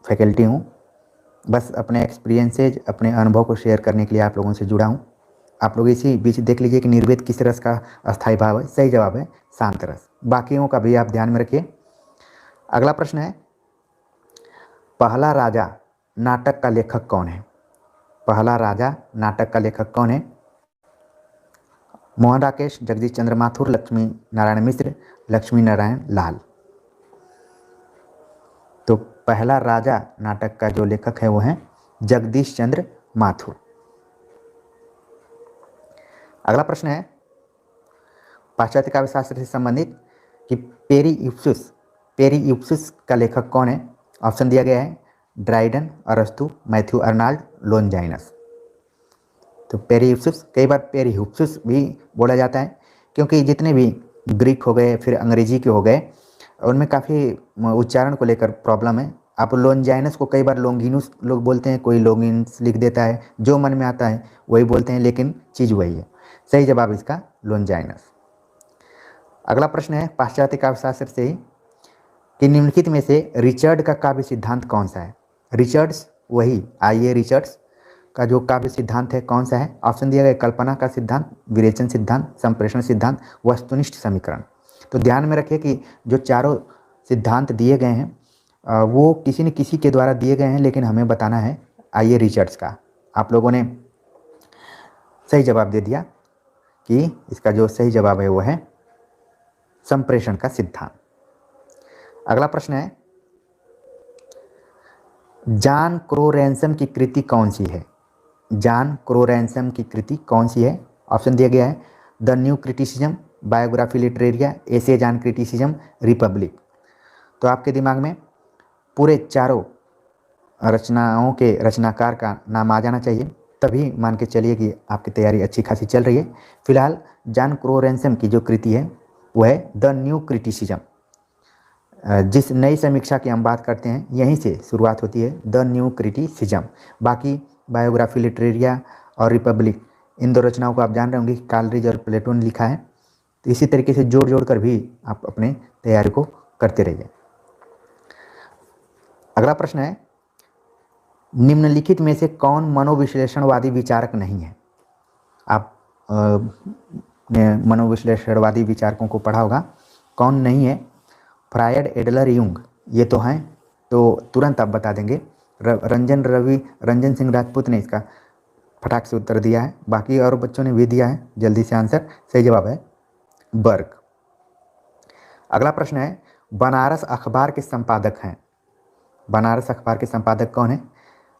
A: फैकल्टी हूँ, बस अपने एक्सपीरियंसेज, अपने अनुभव को शेयर करने के लिए आप लोगों से जुड़ा हूँ। आप लोग इसी बीच देख लीजिए कि निर्वेद किस रस का अस्थायी भाव है। सही जवाब है शांत रस। बाकियों का भी आप ध्यान में रखिए। अगला प्रश्न है, पहला राजा नाटक का लेखक कौन है? पहला राजा नाटक का लेखक कौन है? मोहन राकेश, जगदीश चंद्र माथुर, लक्ष्मी नारायण मिश्र, लक्ष्मी नारायण लाल। तो पहला राजा नाटक का जो लेखक है वो है जगदीश चंद्र माथुर। अगला प्रश्न है, पाश्चात्य काव्य शास्त्र से संबंधित कि पेरीइप्सुस का लेखक कौन है? ऑप्शन दिया गया है ड्राइडन, अरस्तु, मैथ्यू अर्नाल्ड, लोनजाइनस। तो पेरीइप्सुस, कई बार पेरीइप्सुस भी बोला जाता है, क्योंकि जितने भी ग्रीक हो गए फिर अंग्रेजी के हो गए, उनमें काफ़ी उच्चारण को लेकर प्रॉब्लम है। आप लोनजाइनस को कई बार लोंगिनुस लोग बोलते हैं, कोई लोगिन्स लिख देता है, जो मन में आता है वही बोलते हैं, लेकिन चीज़ वही है। सही जवाब इसका लोनजाइनस। अगला प्रश्न है पाश्चात्य काव्य शास्त्र से ही कि निम्नलिखित में से रिचर्ड का काव्य सिद्धांत कौन सा है? रिचर्ड्स, वही आइए रिचर्ड्स का जो काव्य सिद्धांत है कौन सा है? ऑप्शन दिया गया कल्पना का सिद्धांत, विरेचन सिद्धांत, संप्रेषण सिद्धांत, वस्तुनिष्ठ समीकरण। तो ध्यान में रखिए कि जो चारों सिद्धांत दिए गए हैं वो किसी न किसी के द्वारा दिए गए हैं, लेकिन हमें बताना है आइए रिचर्ड्स का। आप लोगों ने सही जवाब दे दिया कि इसका जो सही जवाब है वो है संप्रेषण का सिद्धांत। अगला प्रश्न है, जॉन क्रोरैंसम की कृति कौन सी है? जॉन क्रोरैंसम की कृति कौन सी है? ऑप्शन दिया गया है the new criticism, biographia literaria, essays on criticism, republic. तो आपके दिमाग में पूरे चारों रचनाओं के रचनाकार का नाम आ जाना चाहिए, तभी मान के चलिए कि आपकी तैयारी अच्छी खासी चल रही है। फिलहाल जॉन क्रोरैंसम की जो कृति है वो है द न्यू क्रिटिसिज्म। जिस नई समीक्षा की हम बात करते हैं यहीं से शुरुआत होती है, द न्यू क्रिटिसिज्म। बाकी बायोग्राफी लिटरेरिया और रिपब्लिक, इन दो रचनाओं को आप जान रहे होंगे कि कालरिज और प्लेटो ने लिखा है। तो इसी तरीके से जोड़ जोड़ कर भी आप अपने तैयारी को करते रहिए। अगला प्रश्न है, निम्नलिखित में से कौन मनोविश्लेषणवादी विचारक नहीं है? आप ने मनोविश्लेषणवादी विचारकों को पढ़ा होगा, कौन नहीं है? फ्रायड, एडलर, यूंग, ये तो हैं, तो तुरंत आप बता देंगे। रंजन सिंह राजपूत ने इसका फटाक से उत्तर दिया है, बाकी और बच्चों ने भी दिया है जल्दी से आंसर। सही जवाब है बर्ग। अगला प्रश्न है, बनारस अखबार के संपादक हैं? बनारस अखबार के संपादक कौन है?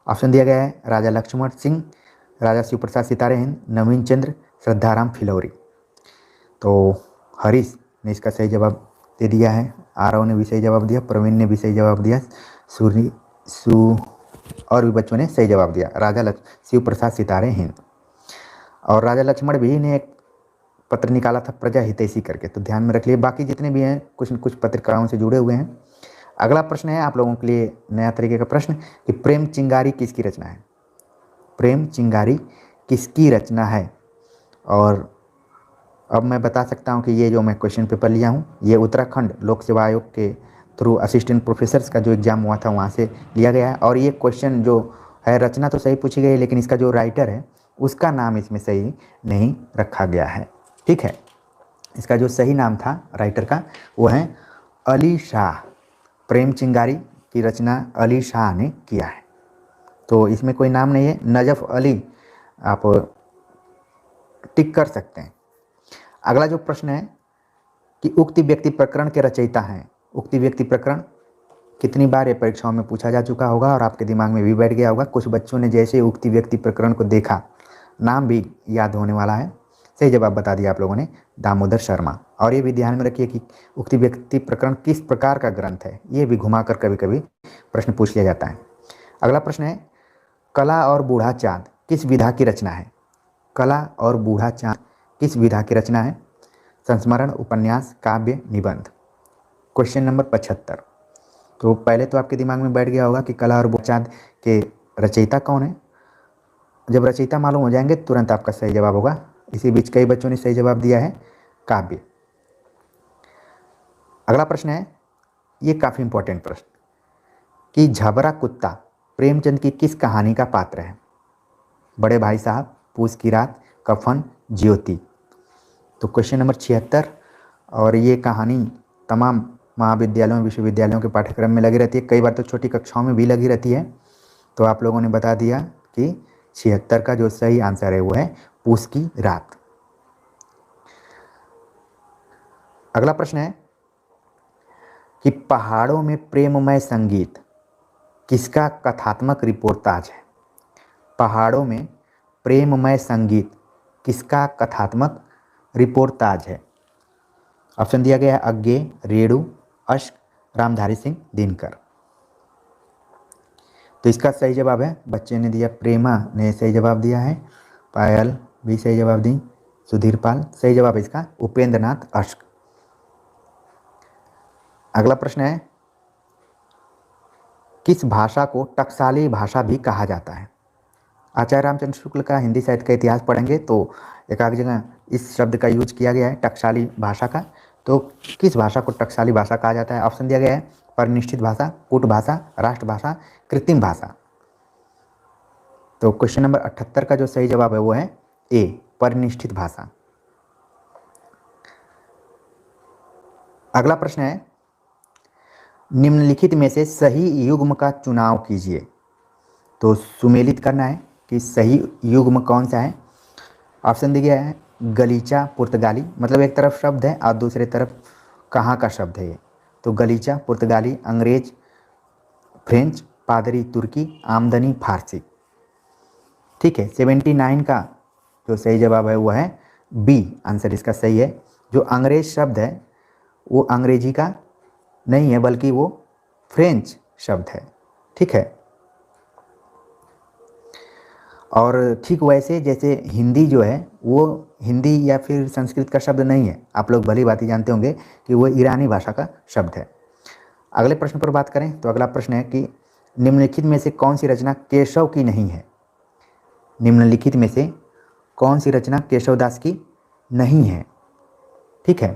A: ऑप्शन दिया गया है राजा लक्ष्मण सिंह, राजा शिव प्रसाद सितारे हिंद, नवीन चंद्र, श्रद्धाराम फिलौरी। तो हरीश ने इसका सही जवाब दे दिया है, आरव ने भी सही जवाब दिया, प्रवीण ने भी सही जवाब दिया, और भी बच्चों ने सही जवाब दिया, राजा शिव प्रसाद सितारे हिंद। और राजा लक्ष्मण भी ने एक पत्र निकाला था प्रजा हितैषी करके, तो ध्यान में रख लिए। बाकी जितने भी हैं कुछ न कुछ पत्रिकाओं से जुड़े हुए हैं। अगला प्रश्न है आप लोगों के लिए नया तरीके का प्रश्न कि प्रेम चिंगारी किसकी रचना है? प्रेम चिंगारी किसकी रचना है? और अब मैं बता सकता हूं कि ये जो मैं क्वेश्चन पेपर लिया हूं ये उत्तराखंड लोक सेवा आयोग के थ्रू असिस्टेंट प्रोफेसर्स का जो एग्ज़ाम हुआ था वहां से लिया गया है। और ये क्वेश्चन जो है रचना तो सही पूछी गई, लेकिन इसका जो राइटर है उसका नाम इसमें सही नहीं रखा गया है, ठीक है। इसका जो सही नाम था राइटर का वो है अली शाह। प्रेम चिंगारी की रचना अली शाह ने किया है, तो इसमें कोई नाम नहीं है, नजफ अली आप टिक कर सकते हैं। अगला जो प्रश्न है कि उक्ति व्यक्ति प्रकरण के रचयिता हैं। उक्ति व्यक्ति प्रकरण कितनी बार ये परीक्षाओं में पूछा जा चुका होगा और आपके दिमाग में भी बैठ गया होगा। कुछ बच्चों ने जैसे उक्ति व्यक्ति प्रकरण को देखा, नाम भी याद होने वाला है। सही जवाब बता दिया आप लोगों ने, दामोदर शर्मा। और ये भी ध्यान में रखिए कि उक्ति व्यक्ति प्रकरण किस प्रकार का ग्रंथ है, ये भी घुमाकर कभी कभी प्रश्न पूछ लिया जाता है। अगला प्रश्न है, कला और बूढ़ा चाँद किस विधा की रचना है? कला और बूढ़ा चाँद किस विधा की रचना है? संस्मरण, उपन्यास, काव्य, निबंध। Question number 75। तो पहले तो आपके दिमाग में बैठ गया होगा कि कला और बूढ़ा चाँद के रचयिता कौन है। जब रचयिता मालूम हो जाएंगे तुरंत आपका सही जवाब होगा। इसी बीच कई बच्चों ने सही जवाब दिया है काव्य। अगला प्रश्न है, ये काफ़ी इंपॉर्टेंट प्रश्न, कि झबरा कुत्ता प्रेमचंद की किस कहानी का पात्र है? बड़े भाई साहब, पूस की रात, कफन, ज्योति। तो क्वेश्चन नंबर 76, और ये कहानी तमाम महाविद्यालयों विश्वविद्यालयों के पाठ्यक्रम में लगी रहती है, कई बार तो छोटी कक्षाओं में भी लगी रहती है। तो आप लोगों ने बता दिया कि 76 का जो सही आंसर है वो है पूस की रात। अगला प्रश्न है कि पहाड़ों में प्रेममय संगीत किसका कथात्मक रिपोर्टाज है? पहाड़ों में प्रेममय संगीत किसका कथात्मक रिपोर्टाज है? ऑप्शन दिया गया है अज्ञे, रेणु, अश्क, रामधारी सिंह दिनकर। तो इसका सही जवाब है, बच्चे ने दिया, प्रेमा ने सही जवाब दिया है, पायल भी सही जवाब दी, सुधीर पाल सही जवाब है इसका उपेंद्र नाथ अश्क। अगला प्रश्न है, किस भाषा को टकसाली भाषा भी कहा जाता है? आचार्य रामचंद्र शुक्ल का हिंदी साहित्य का इतिहास पढ़ेंगे तो एक आध जगह इस शब्द का यूज किया गया है टकसाली भाषा का। तो किस भाषा को टकसाली भाषा कहा जाता है? ऑप्शन दिया गया है परिनिष्ठित भाषा, कूट भाषा, राष्ट्रभाषा, कृत्रिम भाषा। तो क्वेश्चन नंबर 78 का जो सही जवाब है वो है ए, परिनिष्ठित भाषा। अगला प्रश्न है, निम्नलिखित में से सही युग्म का चुनाव कीजिए। तो सुमेलित करना है कि सही युग्म कौन सा है। ऑप्शन दिया गया है गलीचा पुर्तगाली, मतलब एक तरफ शब्द है और दूसरे तरफ कहाँ का शब्द है ये। तो गलीचा पुर्तगाली, अंग्रेज फ्रेंच, पादरी तुर्की, आमदनी फारसी। ठीक है, 79 का जो सही जवाब है वो है बी, आंसर इसका सही है। जो अंग्रेज शब्द है वो अंग्रेजी का नहीं है बल्कि वो फ्रेंच शब्द है। ठीक है, और ठीक वैसे जैसे हिंदी जो है वो हिंदी या फिर संस्कृत का शब्द नहीं है, आप लोग भली बात ही जानते होंगे कि वो ईरानी भाषा का शब्द है। अगले प्रश्न पर बात करें तो अगला प्रश्न है कि निम्नलिखित में से कौन सी रचना केशव की नहीं है? निम्नलिखित में से कौन सी रचना केशवदास की नहीं है? ठीक है,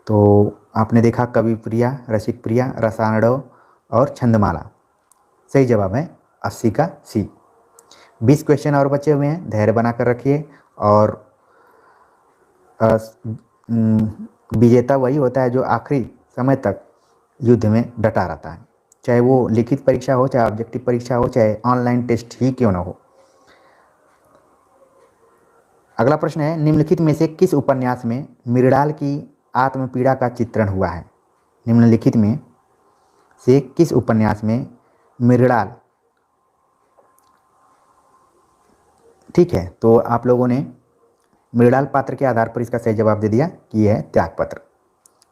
A: तो आपने देखा कवि प्रिया, रसिक प्रिया, रसाणव और छंदमाला। सही जवाब है 80 का सी। 20 क्वेश्चन और बचे हुए हैं, धैर्य बनाकर रखिए। और विजेता वही होता है जो आखिरी समय तक युद्ध में डटा रहता है, चाहे वो लिखित परीक्षा हो, चाहे ऑब्जेक्टिव परीक्षा हो, चाहे ऑनलाइन टेस्ट ही क्यों ना हो। अगला प्रश्न है, निम्नलिखित में से किस उपन्यास में मृणाल की आत्मपीड़ा का चित्रण हुआ है? निम्नलिखित में से किस उपन्यास में मृणाल, ठीक है, तो आप लोगों ने मृणाल पात्र के आधार पर इसका सही जवाब दे दिया कि यह है त्यागपत्र।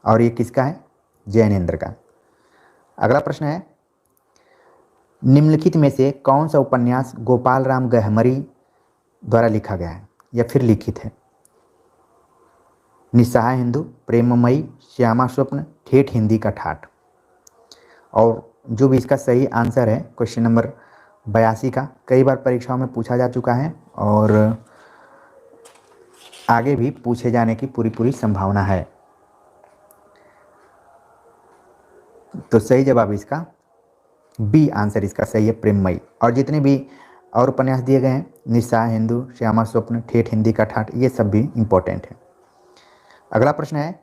A: और ये किसका है? जैनेन्द्र का। अगला प्रश्न है, निम्नलिखित में से कौन सा उपन्यास गोपाल राम गहमरी द्वारा लिखा गया है या फिर लिखित है? निस्सहाय हिंदू, प्रेममयी, श्यामा स्वप्न, ठेठ हिंदी का ठाठ। और जो भी इसका सही आंसर है क्वेश्चन नंबर 82 का, कई बार परीक्षाओं में पूछा जा चुका है और आगे भी पूछे जाने की पूरी संभावना है। तो सही जवाब इसका बी, आंसर इसका सही है प्रेममयी। और जितने भी और उपन्यास दिए गए हैं, निस्सहाय हिंदू, श्यामा स्वप्न, ठेठ हिंदी का ठाठ, ये सब भी इंपॉर्टेंट है। अगला प्रश्न है,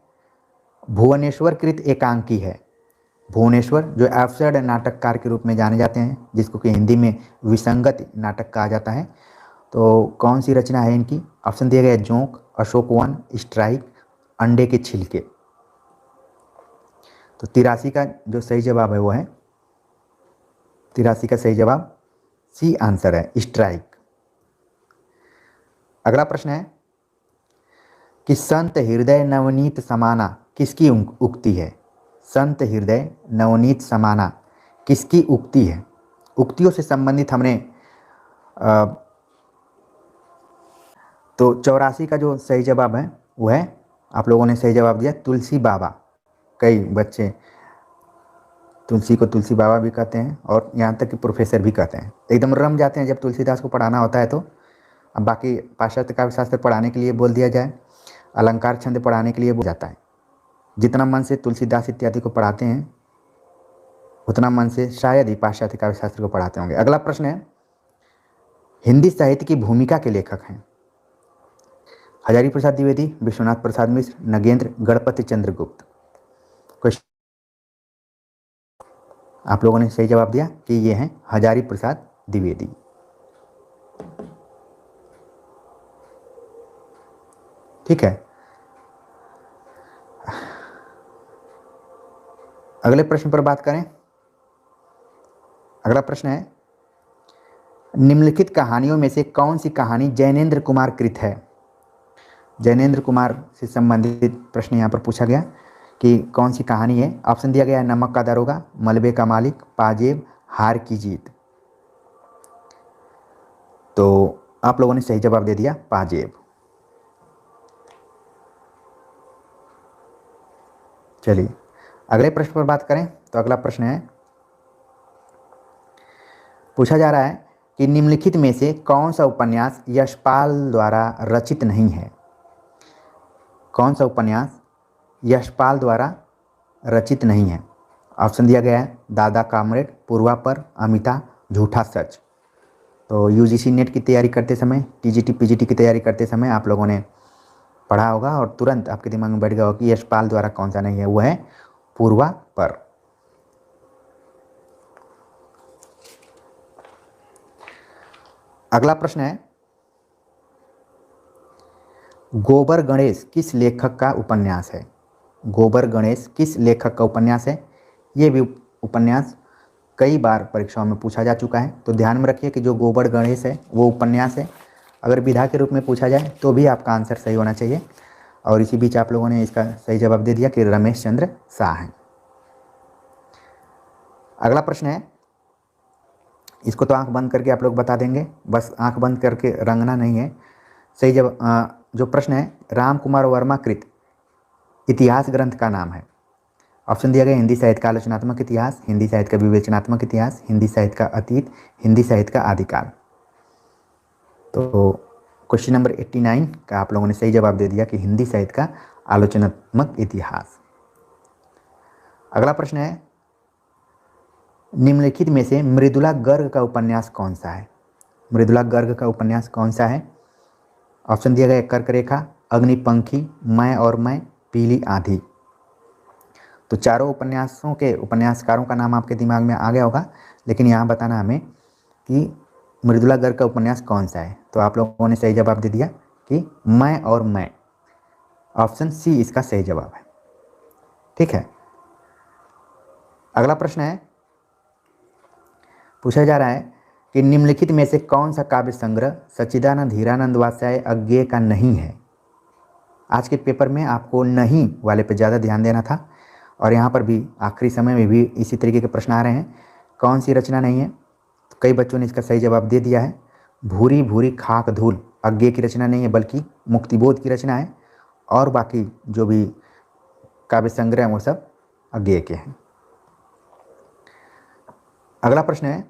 A: भुवनेश्वर कृत एकांकी है। भुवनेश्वर जो एब्सर्ड नाटककार के रूप में जाने जाते हैं, जिसको कि हिंदी में विसंगत नाटक कहा जाता है, तो कौन सी रचना है इनकी? ऑप्शन दिया गया है जोंक, अशोकवन, स्ट्राइक, अंडे के छिलके। तो 83 का जो सही जवाब है वो है 83 का सही जवाब सी, आंसर है स्ट्राइक। अगला प्रश्न है कि संत हृदय नवनीत समाना किसकी उक्ति है? संत हृदय नवनीत समाना किसकी उक्ति है? उक्तियों से संबंधित हमने तो 84 का जो सही जवाब है वो है, आप लोगों ने सही जवाब दिया तुलसी बाबा। कई बच्चे तुलसी को तुलसी बाबा भी कहते हैं और यहाँ तक कि प्रोफेसर भी कहते हैं। एकदम रम जाते हैं जब तुलसीदास को पढ़ाना होता है तो। अब बाकी पाश्चात्य काव्य शास्त्र पढ़ाने के लिए बोल दिया जाए, अलंकार छंद पढ़ाने के लिए बोल जाता है। जितना मन से तुलसीदास इत्यादि को पढ़ाते हैं उतना मन से शायद ही पाश्चात्य काव्य शास्त्र को पढ़ाते होंगे। अगला प्रश्न है, हिंदी साहित्य की भूमिका के लेखक हैं? हजारी प्रसाद द्विवेदी, विश्वनाथ प्रसाद मिश्र, नगेंद्र, गणपति चंद्र गुप्त। क्वेश्चन आप लोगों ने सही जवाब दिया कि ये हैं हजारी प्रसाद द्विवेदी। ठीक है, अगले प्रश्न पर बात करें। अगला प्रश्न है, निम्नलिखित कहानियों में से कौन सी कहानी जैनेन्द्र कुमार कृत है? जैनेन्द्र कुमार से संबंधित प्रश्न यहाँ पर पूछा गया कि कौन सी कहानी है। ऑप्शन दिया गया है, नमक का दारोगा, मलबे का मालिक, पाजेब, हार की जीत। तो आप लोगों ने सही जवाब दे दिया, पाजेब। चलिए अगले प्रश्न पर बात करें। तो अगला प्रश्न है, पूछा जा रहा है कि निम्नलिखित में से कौन सा उपन्यास यशपाल द्वारा रचित नहीं है? कौन सा उपन्यास यशपाल द्वारा रचित नहीं है? ऑप्शन दिया गया है, दादा कामरेड, पूर्वापर, अमिता, झूठा सच। तो यूजीसी नेट की तैयारी करते समय, टीजीटी पीजीटी की तैयारी करते समय आप लोगों ने पढ़ा होगा और तुरंत आपके दिमाग में बैठ गया होगा कि यशपाल द्वारा कौन सा नहीं है, वो है पूर्वापर। अगला प्रश्न है, गोबर गणेश किस लेखक का उपन्यास है? गोबर गणेश किस लेखक का उपन्यास है? ये भी उपन्यास कई बार परीक्षाओं में पूछा जा चुका है, तो ध्यान में रखिए कि जो गोबर गणेश है वो उपन्यास है। अगर विधा के रूप में पूछा जाए तो भी आपका आंसर सही होना चाहिए। और इसी बीच आप लोगों ने इसका सही जवाब दे दिया कि रमेश चंद्र शाह हैं। अगला प्रश्न है, इसको तो आंख बंद करके आप लोग बता देंगे, बस आंख बंद करके रंगना नहीं है। सही जवाब जो प्रश्न है, राम कुमार वर्मा कृत इतिहास ग्रंथ का नाम है? ऑप्शन दिया गया, हिंदी साहित्य का आलोचनात्मक इतिहास, हिंदी साहित्य का विवेचनात्मक इतिहास, हिंदी साहित्य का अतीत, हिंदी साहित्य का आदिकाल। तो क्वेश्चन नंबर 89 का आप लोगों ने सही जवाब दे दिया कि हिंदी साहित्य का आलोचनात्मक इतिहास। अगला प्रश्न है, निम्नलिखित में से मृदुला गर्ग का उपन्यास कौन सा है? मृदुला गर्ग का उपन्यास कौन सा है? ऑप्शन दिया गया, कर्क रेखा, अग्निपंखी, मैं और मैं, पीली आंधी। तो चारों उपन्यासों के उपन्यासकारों का नाम आपके दिमाग में आ गया होगा, लेकिन यहाँ बताना हमें कि मृदुला गर्ग का उपन्यास कौन सा है। तो आप लोगों ने सही जवाब दे दिया कि मैं और मैं। ऑप्शन सी इसका सही जवाब है। ठीक है, अगला प्रश्न है, पूछा जा रहा है कि निम्नलिखित में से कौन सा काव्य संग्रह सच्चिदानंद हीरानंद वात्स्याय अज्ञेय का नहीं है? आज के पेपर में आपको नहीं वाले पे ज़्यादा ध्यान देना था, और यहाँ पर भी आखिरी समय में भी इसी तरीके के प्रश्न आ रहे हैं, कौन सी रचना नहीं है? तो कई बच्चों ने इसका सही जवाब दे दिया है, भूरी भूरी खाक धूल अज्ञेय की रचना नहीं है, बल्कि मुक्तिबोध की रचना है, और बाकी जो भी काव्य संग्रह हैं वो सब अज्ञेय के हैं। अगला प्रश्न है,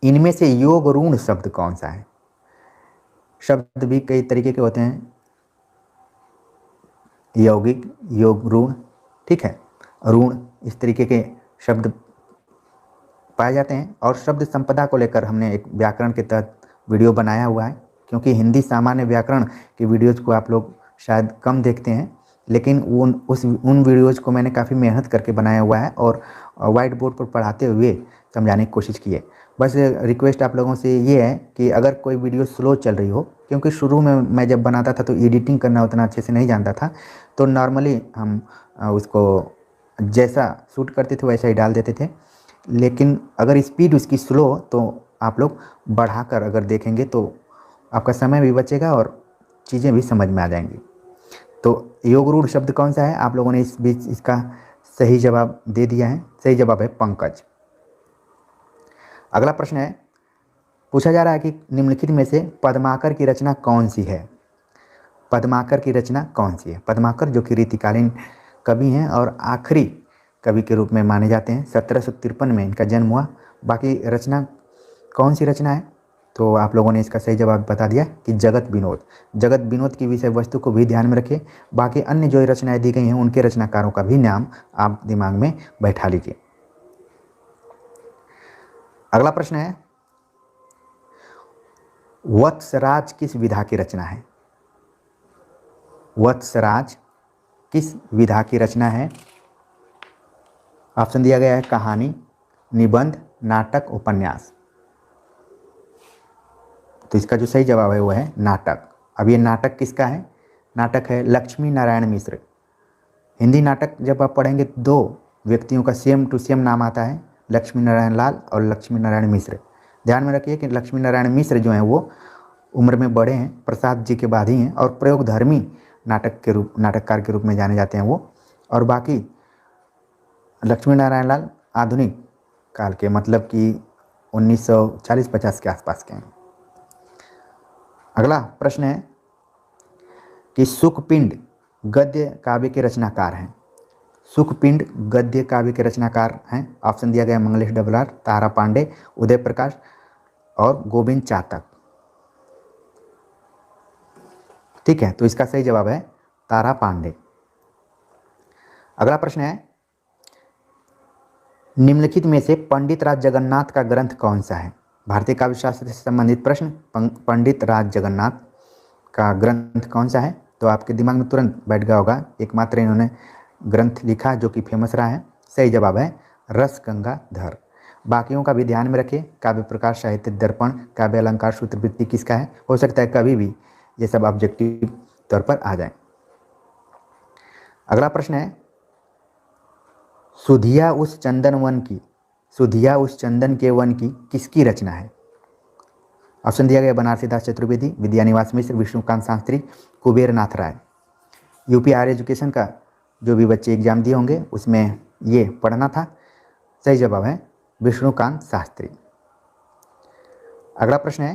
A: इनमें से योग ऋण शब्द कौन सा है? शब्द भी कई तरीके के होते हैं, यौगिक, योग, ऋण। ठीक है, ऋण इस तरीके के शब्द पाए जाते हैं। और शब्द संपदा को लेकर हमने एक व्याकरण के तहत वीडियो बनाया हुआ है, क्योंकि हिंदी सामान्य व्याकरण की वीडियोज़ को आप लोग शायद कम देखते हैं, लेकिन उन वीडियोज़ को मैंने काफ़ी मेहनत करके बनाया हुआ है और वाइट बोर्ड पर पढ़ाते हुए समझाने की कोशिश की है। बस रिक्वेस्ट आप लोगों से ये है कि अगर कोई वीडियो स्लो चल रही हो, क्योंकि शुरू में मैं जब बनाता था तो एडिटिंग करना उतना अच्छे से नहीं जानता था, तो नॉर्मली हम उसको जैसा शूट करते थे वैसा ही डाल देते थे। लेकिन अगर स्पीड उसकी स्लो हो तो आप लोग बढ़ाकर अगर देखेंगे तो आपका समय भी बचेगा और चीज़ें भी समझ में आ जाएंगी। तो योग रूढ़ शब्द कौन सा है? आप लोगों ने इस बीच इसका सही जवाब दे दिया है। सही जवाब है पंकज। अगला प्रश्न है, पूछा जा रहा है कि निम्नलिखित में से पद्माकर की रचना कौन सी है? पद्माकर की रचना कौन सी है? पद्माकर जो कि रीतिकालीन कवि हैं और आखिरी कवि के रूप में माने जाते हैं। 1753 में इनका जन्म हुआ। बाकी रचना कौन सी रचना है, तो आप लोगों ने इसका सही जवाब बता दिया कि जगत विनोद। जगत विनोद की विषय वस्तु को भी ध्यान में रखिए। बाकी अन्य जो रचनाएं दी गई हैं उनके रचनाकारों का भी नाम आप दिमाग में बैठा लीजिए। अगला प्रश्न है, वत्सराज किस विधा की रचना है? वत्सराज किस विधा की रचना है? ऑप्शन दिया गया है कहानी, निबंध, नाटक, उपन्यास। तो इसका जो सही जवाब है वो है नाटक। अब ये नाटक किसका है? नाटक है लक्ष्मी नारायण मिश्र। हिंदी नाटक जब आप पढ़ेंगे 2 व्यक्तियों का सेम टू सेम नाम आता है, लक्ष्मी नारायण लाल और लक्ष्मी नारायण मिश्र। ध्यान में रखिए कि लक्ष्मी नारायण मिश्र जो हैं वो उम्र में बड़े हैं, प्रसाद जी के बाद ही हैं, और प्रयोगधर्मी नाटककार के रूप में जाने जाते हैं वो। और बाकी लक्ष्मी नारायण लाल आधुनिक काल के, मतलब कि 1940-50 के आसपास के हैं। अगला प्रश्न है कि सुखपिंड गद्य काव्य के रचनाकार हैं। सुखपिंड गद्य काव्य के रचनाकार हैं। ऑप्शन दिया गया मंगलेश डबलार, तारा पांडे, उदय प्रकाश और गोविंद चातक। ठीक है, तो इसका सही जवाब है तारा पांडे। अगला प्रश्न है, निम्नलिखित में से पंडित राज जगन्नाथ का ग्रंथ कौन सा है? भारतीय काव्य शास्त्र से संबंधित प्रश्न। पंडित राज जगन्नाथ का ग्रंथ कौन सा है? तो आपके दिमाग में तुरंत बैठ गया होगा, एकमात्र इन्होंने ग्रंथ लिखा जो कि फेमस रहा है। सही जवाब है रस गंगाधर। बाकियों का भी ध्यान में रखिए। काव्य प्रकाश, साहित्य दर्पण, काव्य अलंकार, सूत्रवृत्ति किसका है? हो सकता है कभी भी ये सब ऑब्जेक्टिव तौर पर आ जाए। अगला प्रश्न है, सुधिया उस चंदन वन की, सुधिया उस चंदन के वन की किसकी रचना है? ऑप्शन दिया गया बनारसी दास चतुर्वेदी, विद्यानिवास मिश्र, विष्णुकांत शास्त्री, कुबेर नाथ राय। यूपीआर एजुकेशन का जो भी बच्चे एग्जाम दिए होंगे उसमें ये पढ़ना था। सही जवाब है विष्णुकांत शास्त्री। अगला प्रश्न है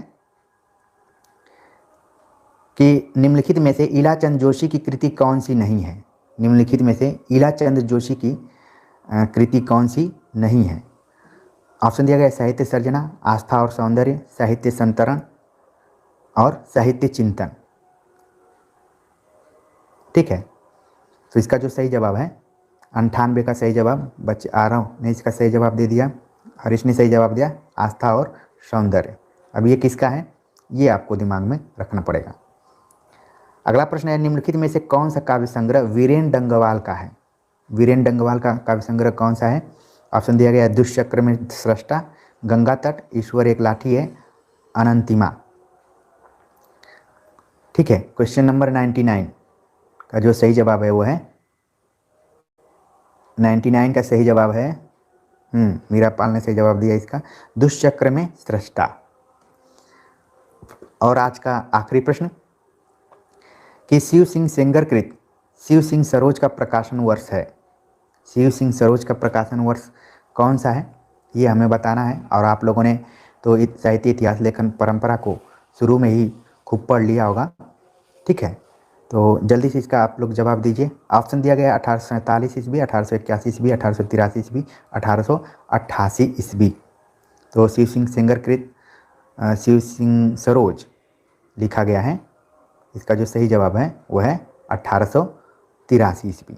A: कि निम्नलिखित में से इलाचंद जोशी की कृति कौन सी नहीं है? निम्नलिखित में से इलाचंद जोशी की कृति कौन सी नहीं है? ऑप्शन दिया गया साहित्य सर्जना, आस्था और सौंदर्य, साहित्य संतरण और साहित्य चिंतन। ठीक है, तो इसका जो सही जवाब है 98 का सही जवाब, बच्चे आ रहा हूँ ने इसका सही जवाब दे दिया। हरीश ने सही जवाब दिया आस्था और सौंदर्य। अब ये किसका है ये आपको दिमाग में रखना पड़ेगा। अगला प्रश्न है, निम्नलिखित में से कौन सा काव्य संग्रह वीरेन डंगवाल का है? वीरेन डंगवाल का काव्य संग्रह कौन सा है? ऑप्शन दिया गया है दुष्चक्र में सृष्टा, गंगा तट, ईश्वर एक लाठी है, अनंतिमा। ठीक है, क्वेश्चन नंबर 99 का जो सही जवाब है वो है 99 का सही जवाब है मीरापाल ने सही जवाब दिया इसका, दुष्चक्र में सृष्टा। और आज का आखिरी प्रश्न कि शिव सिंह सेंगरकृत शिव सिंह सरोज का प्रकाशन वर्ष है। शिव सिंह सरोज का प्रकाशन वर्ष कौन सा है ये हमें बताना है। और आप लोगों ने तो साहित्य इतिहास लेखन परंपरा को शुरू में ही खूब पढ़ लिया होगा। ठीक है, तो जल्दी से इसका आप लोग जवाब दीजिए। ऑप्शन दिया गया 1847 ईस्वी, 1881 ईस्वी, 1883 ईस्वी, 1888 ईस्वी। तो शिव सिंह सेंगरकृत शिव सिंह सरोज लिखा गया है। इसका जो सही जवाब है वो है 1883 ईस्वी।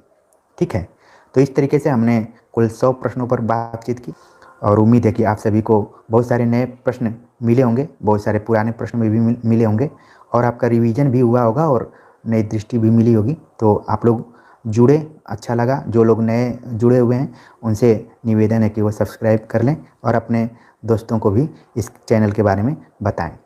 A: ठीक है, तो इस तरीके से हमने कुल 100 प्रश्नों पर बातचीत की और उम्मीद है कि आप सभी को बहुत सारे नए प्रश्न मिले होंगे, बहुत सारे पुराने प्रश्न में भी मिले होंगे और आपका रिवीजन भी हुआ होगा और नई दृष्टि भी मिली होगी। तो आप लोग जुड़े, अच्छा लगा। जो लोग नए जुड़े हुए हैं उनसे निवेदन है कि वो सब्सक्राइब कर लें और अपने दोस्तों को भी इस चैनल के बारे में बताएं।